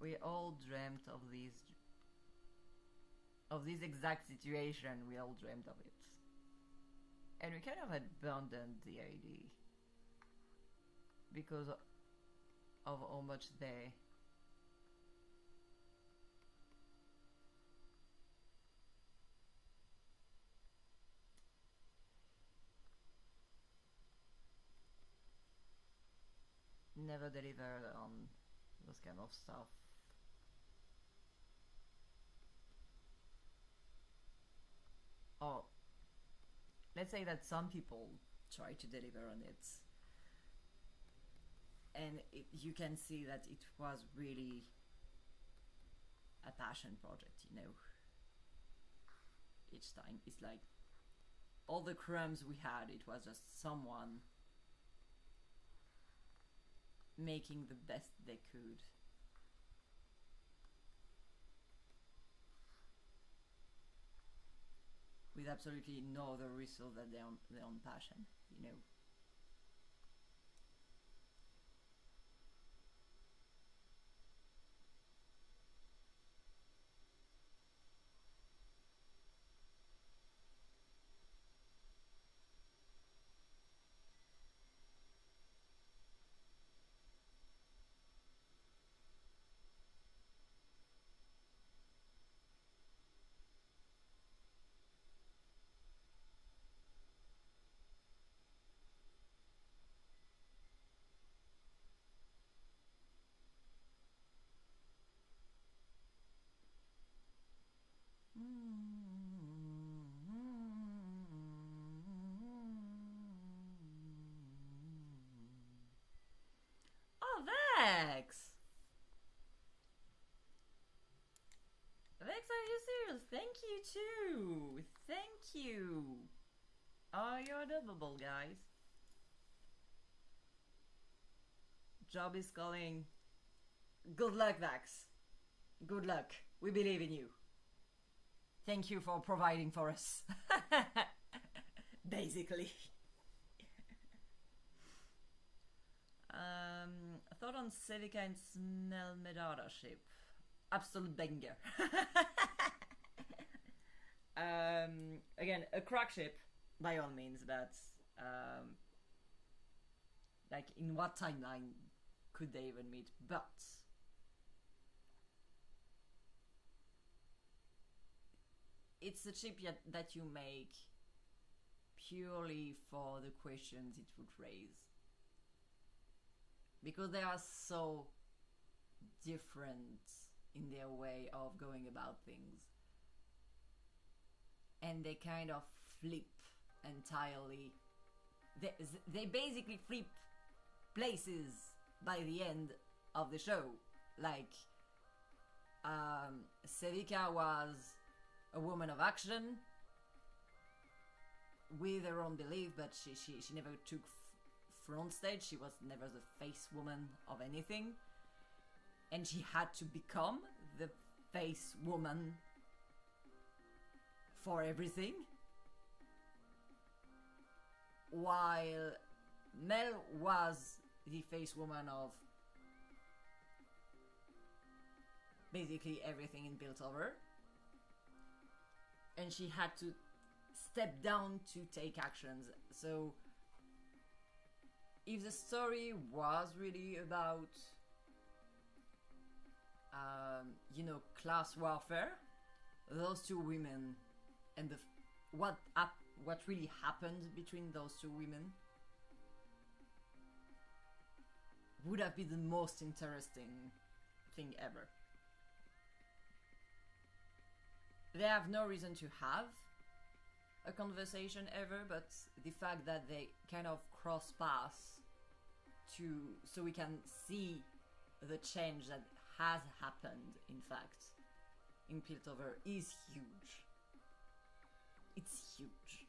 We all dreamt of this exact situation. We all dreamt of it. And we kind of abandoned the idea because of how much they never delivered on those kind of stuff. Or let's say that some people try to deliver on it, and you can see that it was really a passion project, you know. Each time it's like all the crumbs we had, it was just someone making the best they could. With absolutely no other result than their own passion, you know. Oh, Vex! Vex, are you serious? Thank you too! Thank you! Oh, you're adorable, guys. Job is calling. Good luck, Vex. Good luck. We believe in you. Thank you for providing for us. Basically. Thought on Celica and Smell Medada ship. Absolute banger. Again, a crack ship, by all means, but like, in what timeline could they even meet? But it's a chip that you make purely for the questions it would raise, because they are so different in their way of going about things, and they kind of flip entirely. They basically flip places by the end of the show. Like, Celica was a woman of action with her own belief, but she never took front stage. She was never the face woman of anything, and she had to become the face woman for everything, while Mel was the face woman of basically everything in Piltover, and she had to step down to take actions. So if the story was really about class warfare, those two women and what really happened between those two women would have been the most interesting thing ever. They have no reason to have a conversation ever, but the fact that they kind of cross paths so we can see the change that has happened, in fact, in Piltover is huge. It's huge.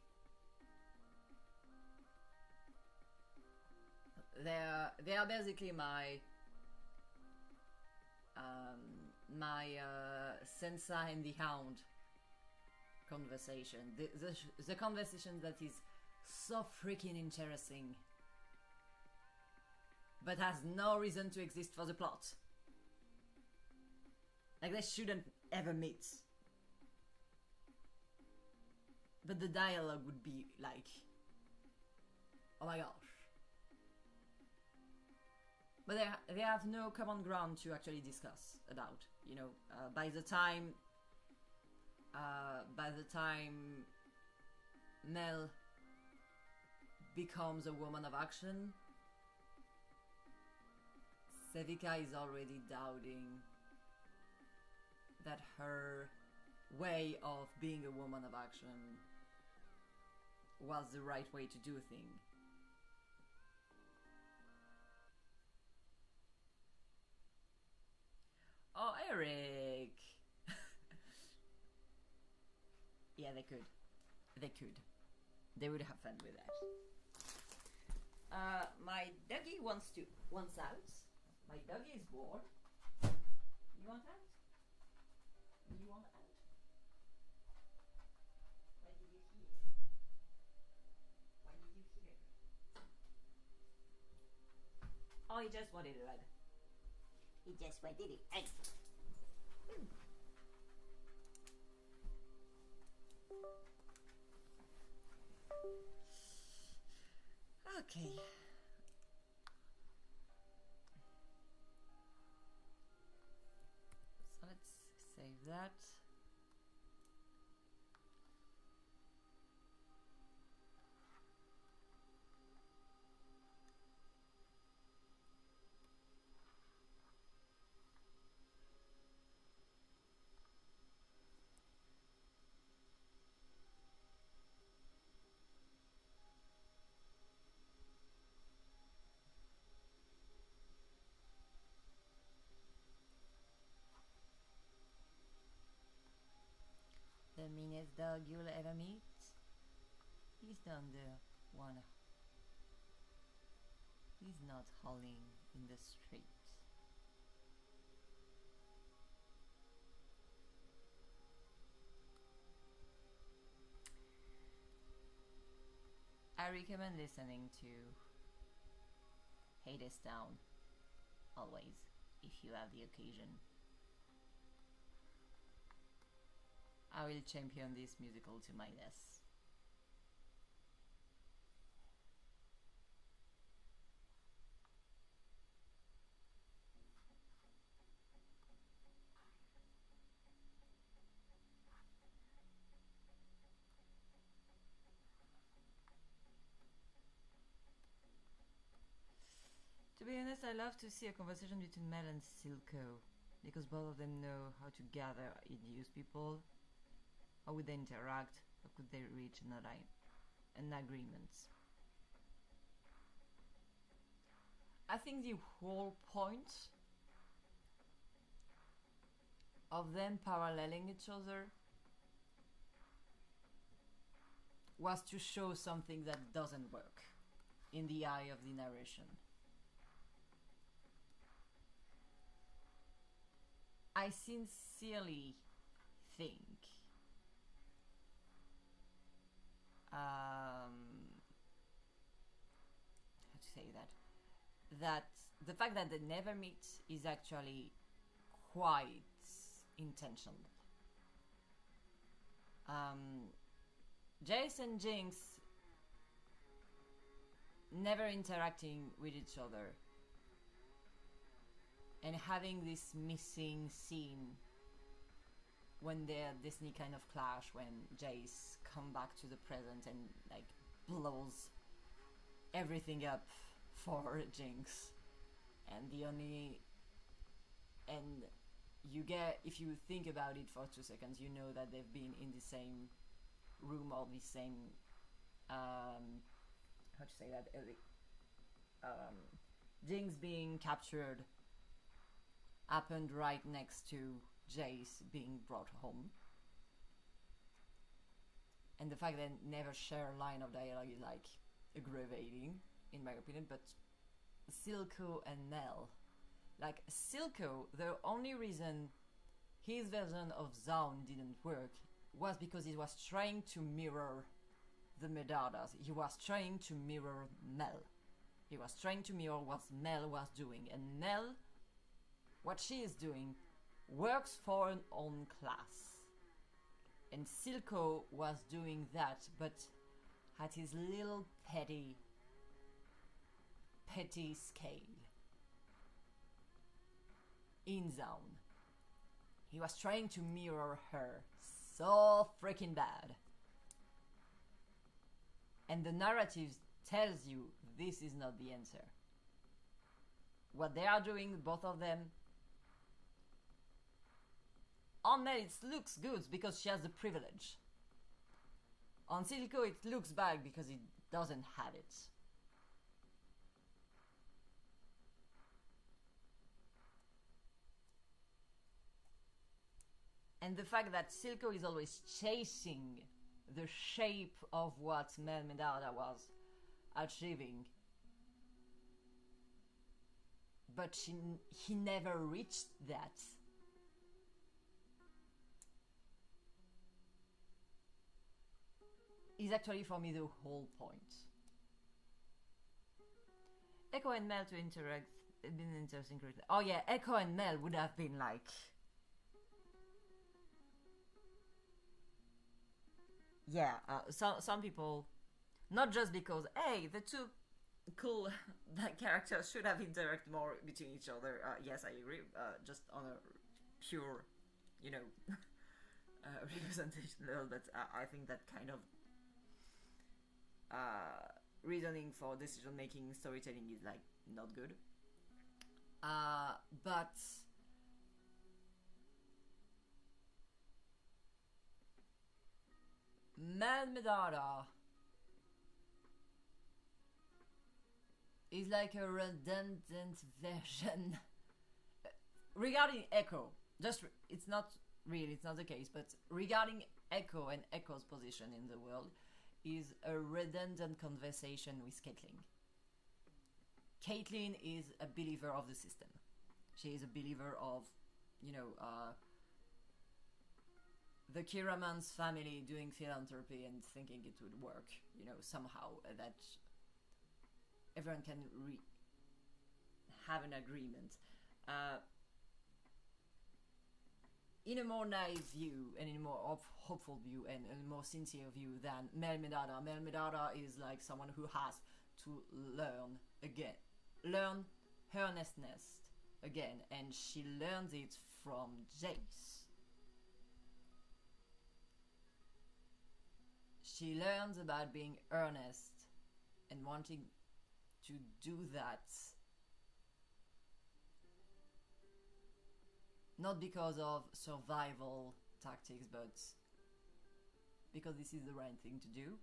They are basically my Sansa and the Hound conversation. The conversation that is so freaking interesting, but has no reason to exist for the plot. Like, they shouldn't ever meet. But the dialogue would be like, oh my gosh. But they have no common ground to actually discuss about. You know, by the time Mel becomes a woman of action, Sevika is already doubting that her way of being a woman of action was the right way to do things. Oh, Eric! Yeah, they could. They would have fun with that. My doggy wants out. My doggy is bored. You want out? You want out? What did you hear? What did you hear? Oh, he just wanted it right. He just wanted it right. Okay. So let's save that. The meanest dog you'll ever meet? He's down there, one. He's not howling in the street. I recommend listening to Hades Down, always, if you have the occasion. I will champion this musical to my death. To be honest, I love to see a conversation between Mel and Silco, because both of them know how to gather induce people. How would they interact? How could they reach an agreement? I think the whole point of them paralleling each other was to show something that doesn't work in the eye of the narration. I sincerely think how to say that the fact that they never meet is actually quite intentional. Jace and Jinx never interacting with each other and having this missing scene when their Disney kind of clash, when Jace come back to the present and like blows everything up for Jinx, and you get, if you think about it for 2 seconds, you know that they've been in the same room or the same how to say that, Jinx being captured happened right next to Jace being brought home. And the fact that they never share a line of dialogue is like aggravating, in my opinion. But Silco and Mel, like Silco, the only reason his version of Zaun didn't work was because he was trying to mirror the Medardas. He was trying to mirror Mel. He was trying to mirror what Mel was doing. And Mel, what she is doing, works for an own class. And Silco was doing that, but at his little petty scale. In Zaun. He was trying to mirror her so freaking bad. And the narrative tells you this is not the answer. What they are doing, both of them, on Mel it looks good because she has the privilege. On Silco it looks bad because it doesn't have it. And the fact that Silco is always chasing the shape of what Mel Medarda was achieving, but he never reached that. Is actually for me the whole point. Echo and Mel to interact been interesting. Oh yeah, Echo and Mel would have been like, yeah, some people, not just because hey, the two cool characters should have interacted more between each other. Yes, I agree. Just on a pure, representation level, but I think that kind of reasoning for decision making storytelling is like not good. But Mel Medarda is like a redundant version regarding Echo. It's not the case, but regarding Echo and Echo's position in the world is a redundant conversation with Caitlyn. Caitlyn is a believer of the system. She is a believer of, the Kiraman's family doing philanthropy and thinking it would work, somehow, that everyone can have an agreement. In a more naive view and in a more hopeful view and a more sincere view than Mel Medarda. Mel Medarda is like someone who has to learn earnestness again, and she learns it from Jace. She learns about being earnest and wanting to do that not because of survival tactics, but because this is the right thing to do.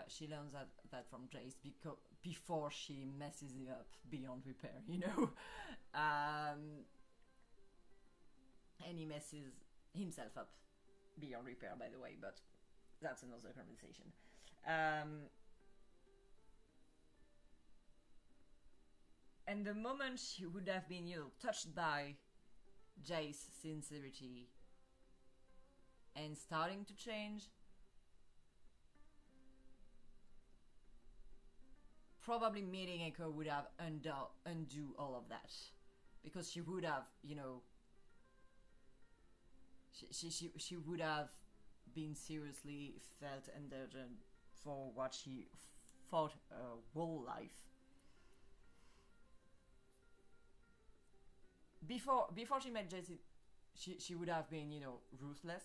She learns that from Jace before she messes it up beyond repair, and he messes himself up beyond repair, by the way, but that's another conversation. And the moment she would have been, touched by Jace's sincerity and starting to change, probably meeting Echo would have undo all of that, because she would have, she would have been seriously felt indulgent for what she fought her whole life. Before she met Jace, she would have been, ruthless.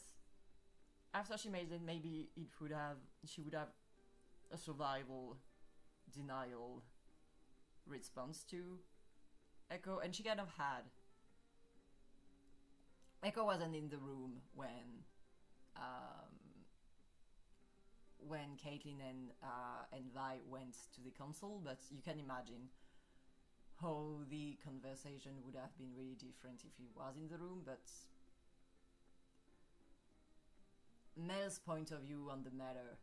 After she made it, maybe she would have a survival denial response to Echo, and she kind of had. Echo wasn't in the room when Caitlyn and Vi went to the council, but you can imagine how the conversation would have been really different if he was in the room. But Mel's point of view on the matter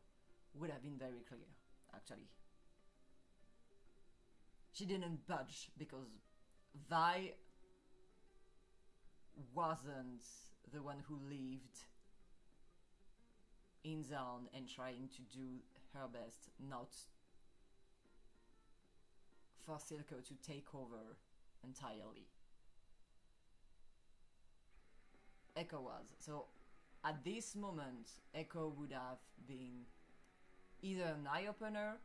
would have been very clear, actually. She didn't budge because Vi wasn't the one who lived in zone and trying to do her best not for Silco to take over entirely. Echo was. So at this moment, Echo would have been either an eye-opener,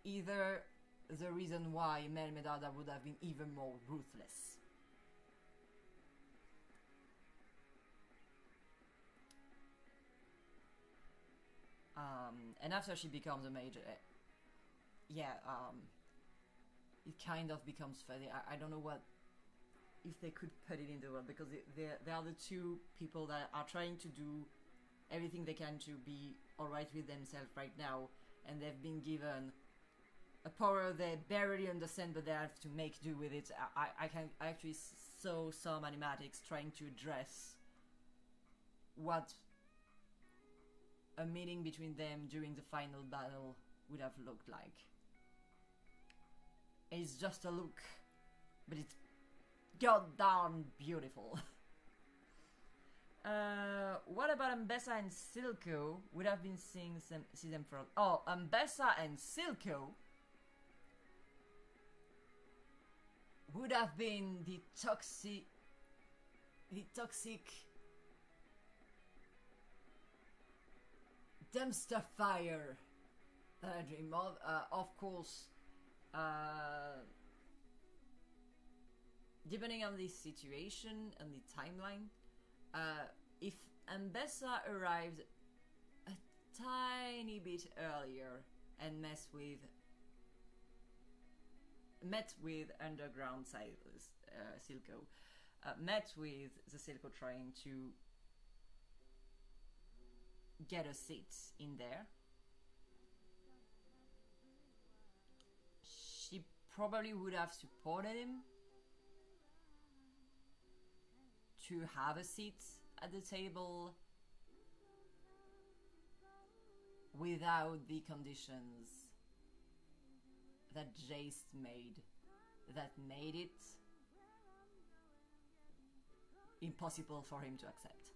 either the reason why Mel Medarda would have been even more ruthless. And after she becomes a mage, it kind of becomes funny. I don't know what if they could put it in the world, because they are the two people that are trying to do everything they can to be alright with themselves right now, and they've been given a power they barely understand, but they have to make do with it. I actually saw some animatics trying to address what a meeting between them during the final battle would have looked like. It's just a look, but it's goddamn beautiful. What about Ambessa and Silco? Would have been seeing see them from. Oh, Ambessa and Silco would have been the toxic dumpster fire that I dream of. Of course, depending on the situation and the timeline, if Ambessa arrived a tiny bit earlier and met with underground Silco, met with the Silco trying to get a seat in there, she probably would have supported him to have a seat at the table without the conditions that Jace made that made it impossible for him to accept.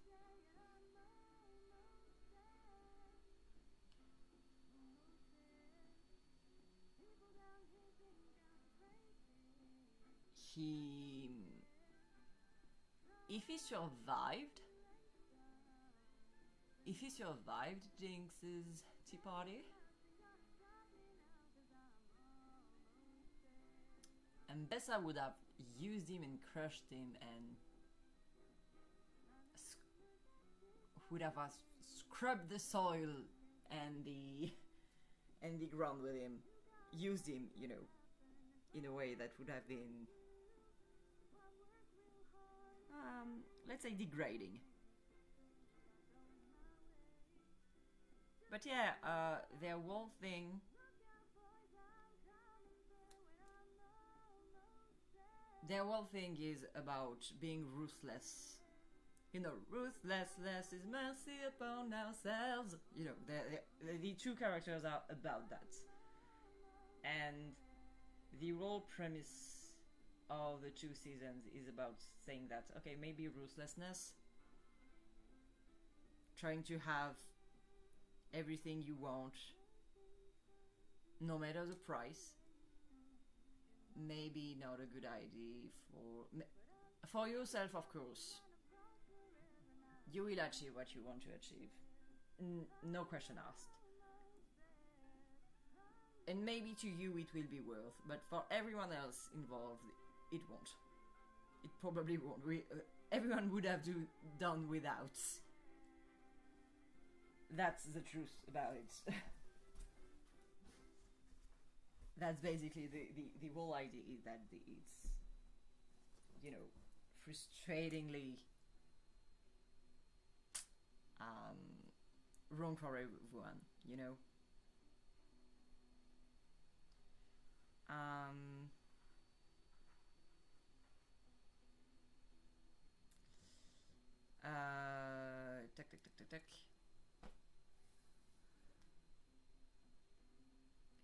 If he survived Jinx's tea party, Ambessa would have used him and crushed him and would have scrubbed the soil and the ground with him, used him, in a way that would have been, let's say, degrading. But yeah, their whole thing is about being ruthless. Ruthlessness is mercy upon ourselves. The two characters are about that. And the whole premise of the 2 seasons is about saying that, okay, maybe ruthlessness, trying to have everything you want, no matter the price, maybe not a good idea for yourself, of course. You will achieve what you want to achieve. No question asked. And maybe to you it will be worth, but for everyone else involved, it won't. It probably won't. Everyone would have done without. That's the truth about it. That's basically the whole idea, is that it's, frustratingly wrong for everyone, tuck.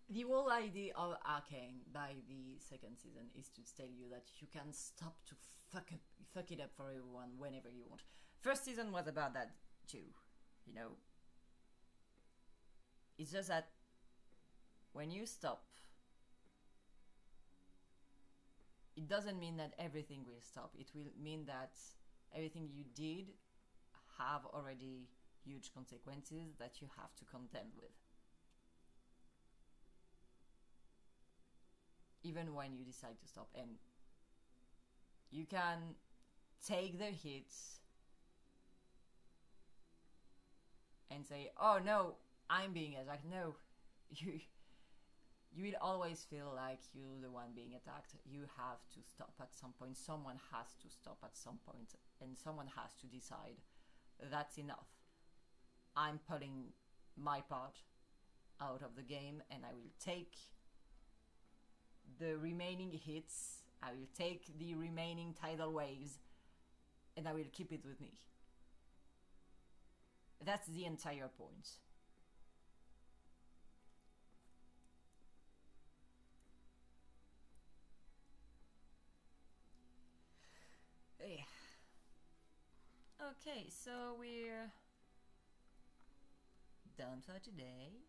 The whole idea of Arcane by the second season is to tell you that you can stop to fuck it up for everyone whenever you want. First season was about that too, you know. It's just that when you stop, it doesn't mean that everything will stop. It will mean that everything you did have already huge consequences that you have to contend with. Even when you decide to stop. And you can take the hits and say, oh no, I'm being attacked. No, you will always feel like you're the one being attacked. You have to stop at some point. Someone has to stop at some point, and someone has to decide that's enough. I'm putting my part out of the game, and I will take the remaining hits, I will take the remaining tidal waves, and I will keep it with me. That's the entire point. Yeah. Okay, so we're done for today.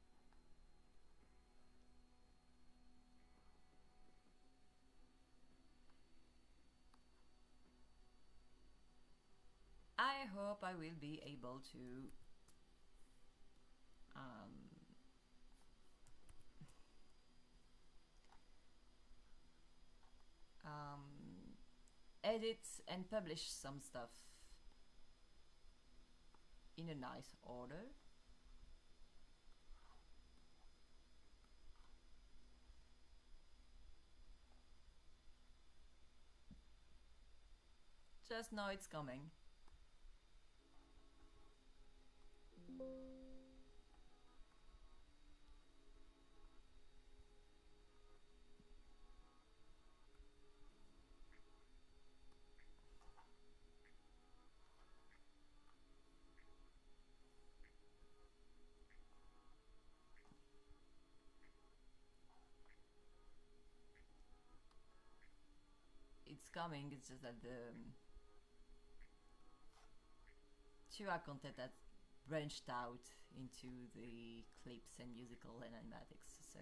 I hope I will be able to edit and publish some stuff in a nice order. Just know it's coming. It's coming, it's just that the Tua content that branched out into the clips and musical and animatics, so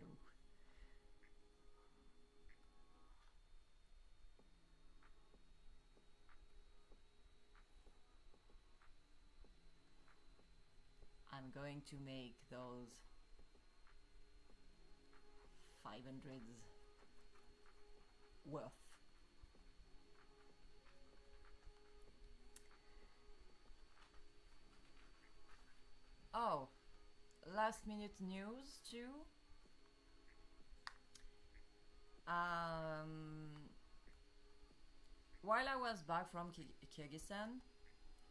I'm going to make those 500s worth. Oh, last minute news too. While I was back from Kyrgyzstan,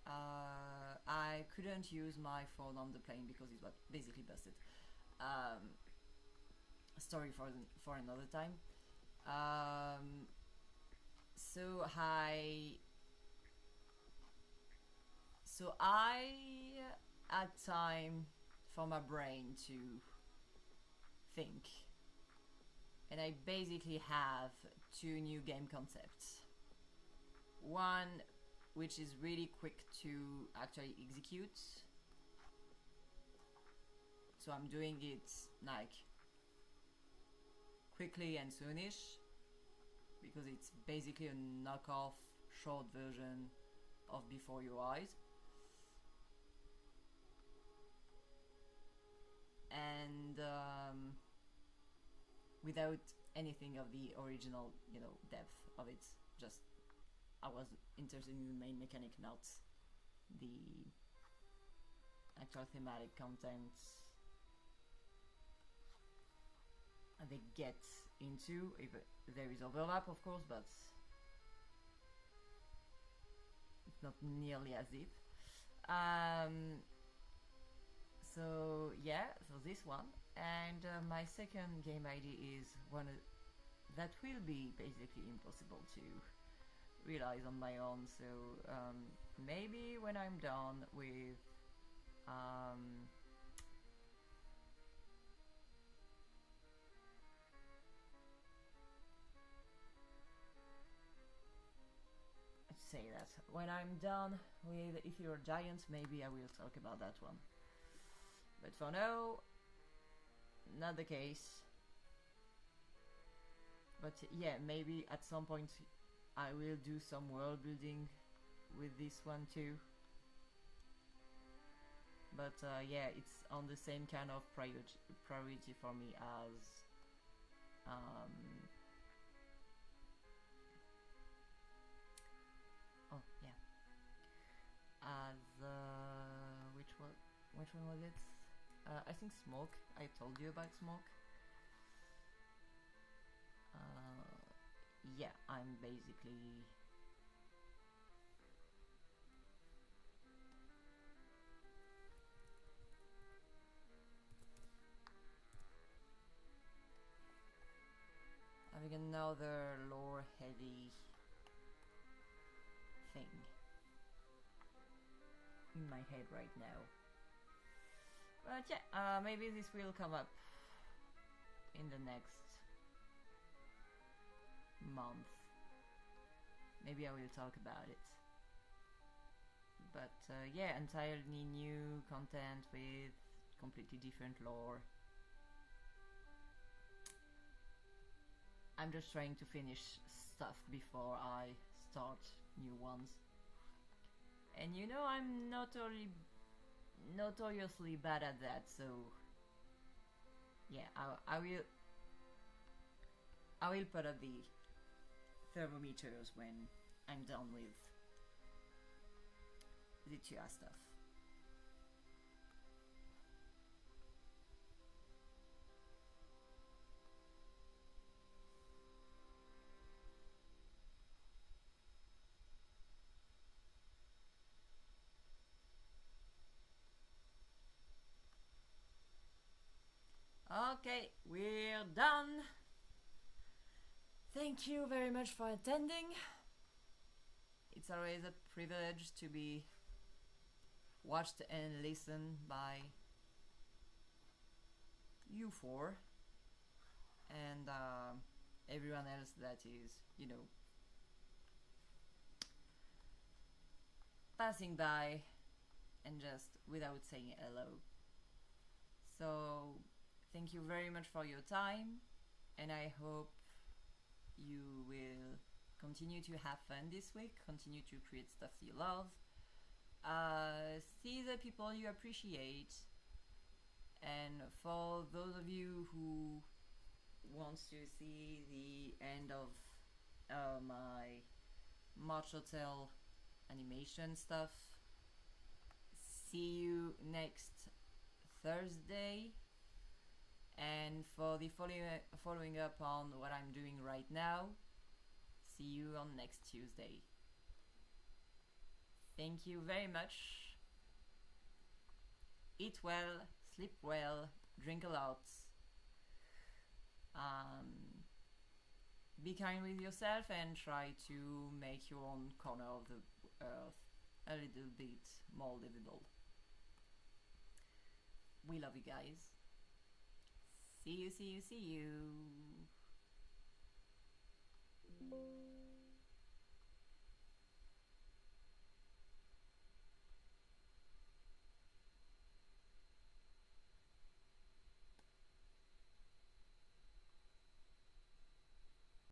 I couldn't use my phone on the plane because it was basically busted. Story for another time. So I had time for my brain to think, and I basically have two new game concepts. One which is really quick to actually execute, so I'm doing it like quickly and soonish, because it's basically a knockoff short version of Before Your Eyes. And without anything of the original, depth of it. Just I was interested in the main mechanic, not the actual thematic content they get into. If there is overlap, of course, but it's not nearly as deep. So yeah, for this one, and my second game idea is one that will be basically impossible to realize on my own. So maybe when I'm done with Um, let's say that when I'm done with Ethereal Giants, maybe I will talk about that one. But for now, not the case. But yeah, maybe at some point I will do some world building with this one too. But yeah, it's on the same kind of priority for me as oh yeah, as which one was it? I think Smoke. I told you about Smoke. Yeah, I'm basically having another lore heavy thing in my head right now. But yeah, maybe this will come up in the next month. Maybe I will talk about it. But yeah, entirely new content with completely different lore. I'm just trying to finish stuff before I start new ones. And you know, I'm notoriously bad at that, so yeah, I will put up the thermometers when I'm done with the Chia stuff. Okay, we're done. Thank you very much for attending. It's always a privilege to be watched and listened by you four and everyone else that is, you know, passing by and just without saying hello. So thank you very much for your time, and I hope you will continue to have fun this week, continue to create stuff you love, see the people you appreciate, and for those of you who wants to see the end of my March Hotel animation stuff, see you next Thursday. And for the following up on what I'm doing right now, see you on next Tuesday. Thank you very much. Eat well, sleep well, drink a lot. Be kind with yourself and try to make your own corner of the earth a little bit more livable. We love you guys. See you, see you, see you.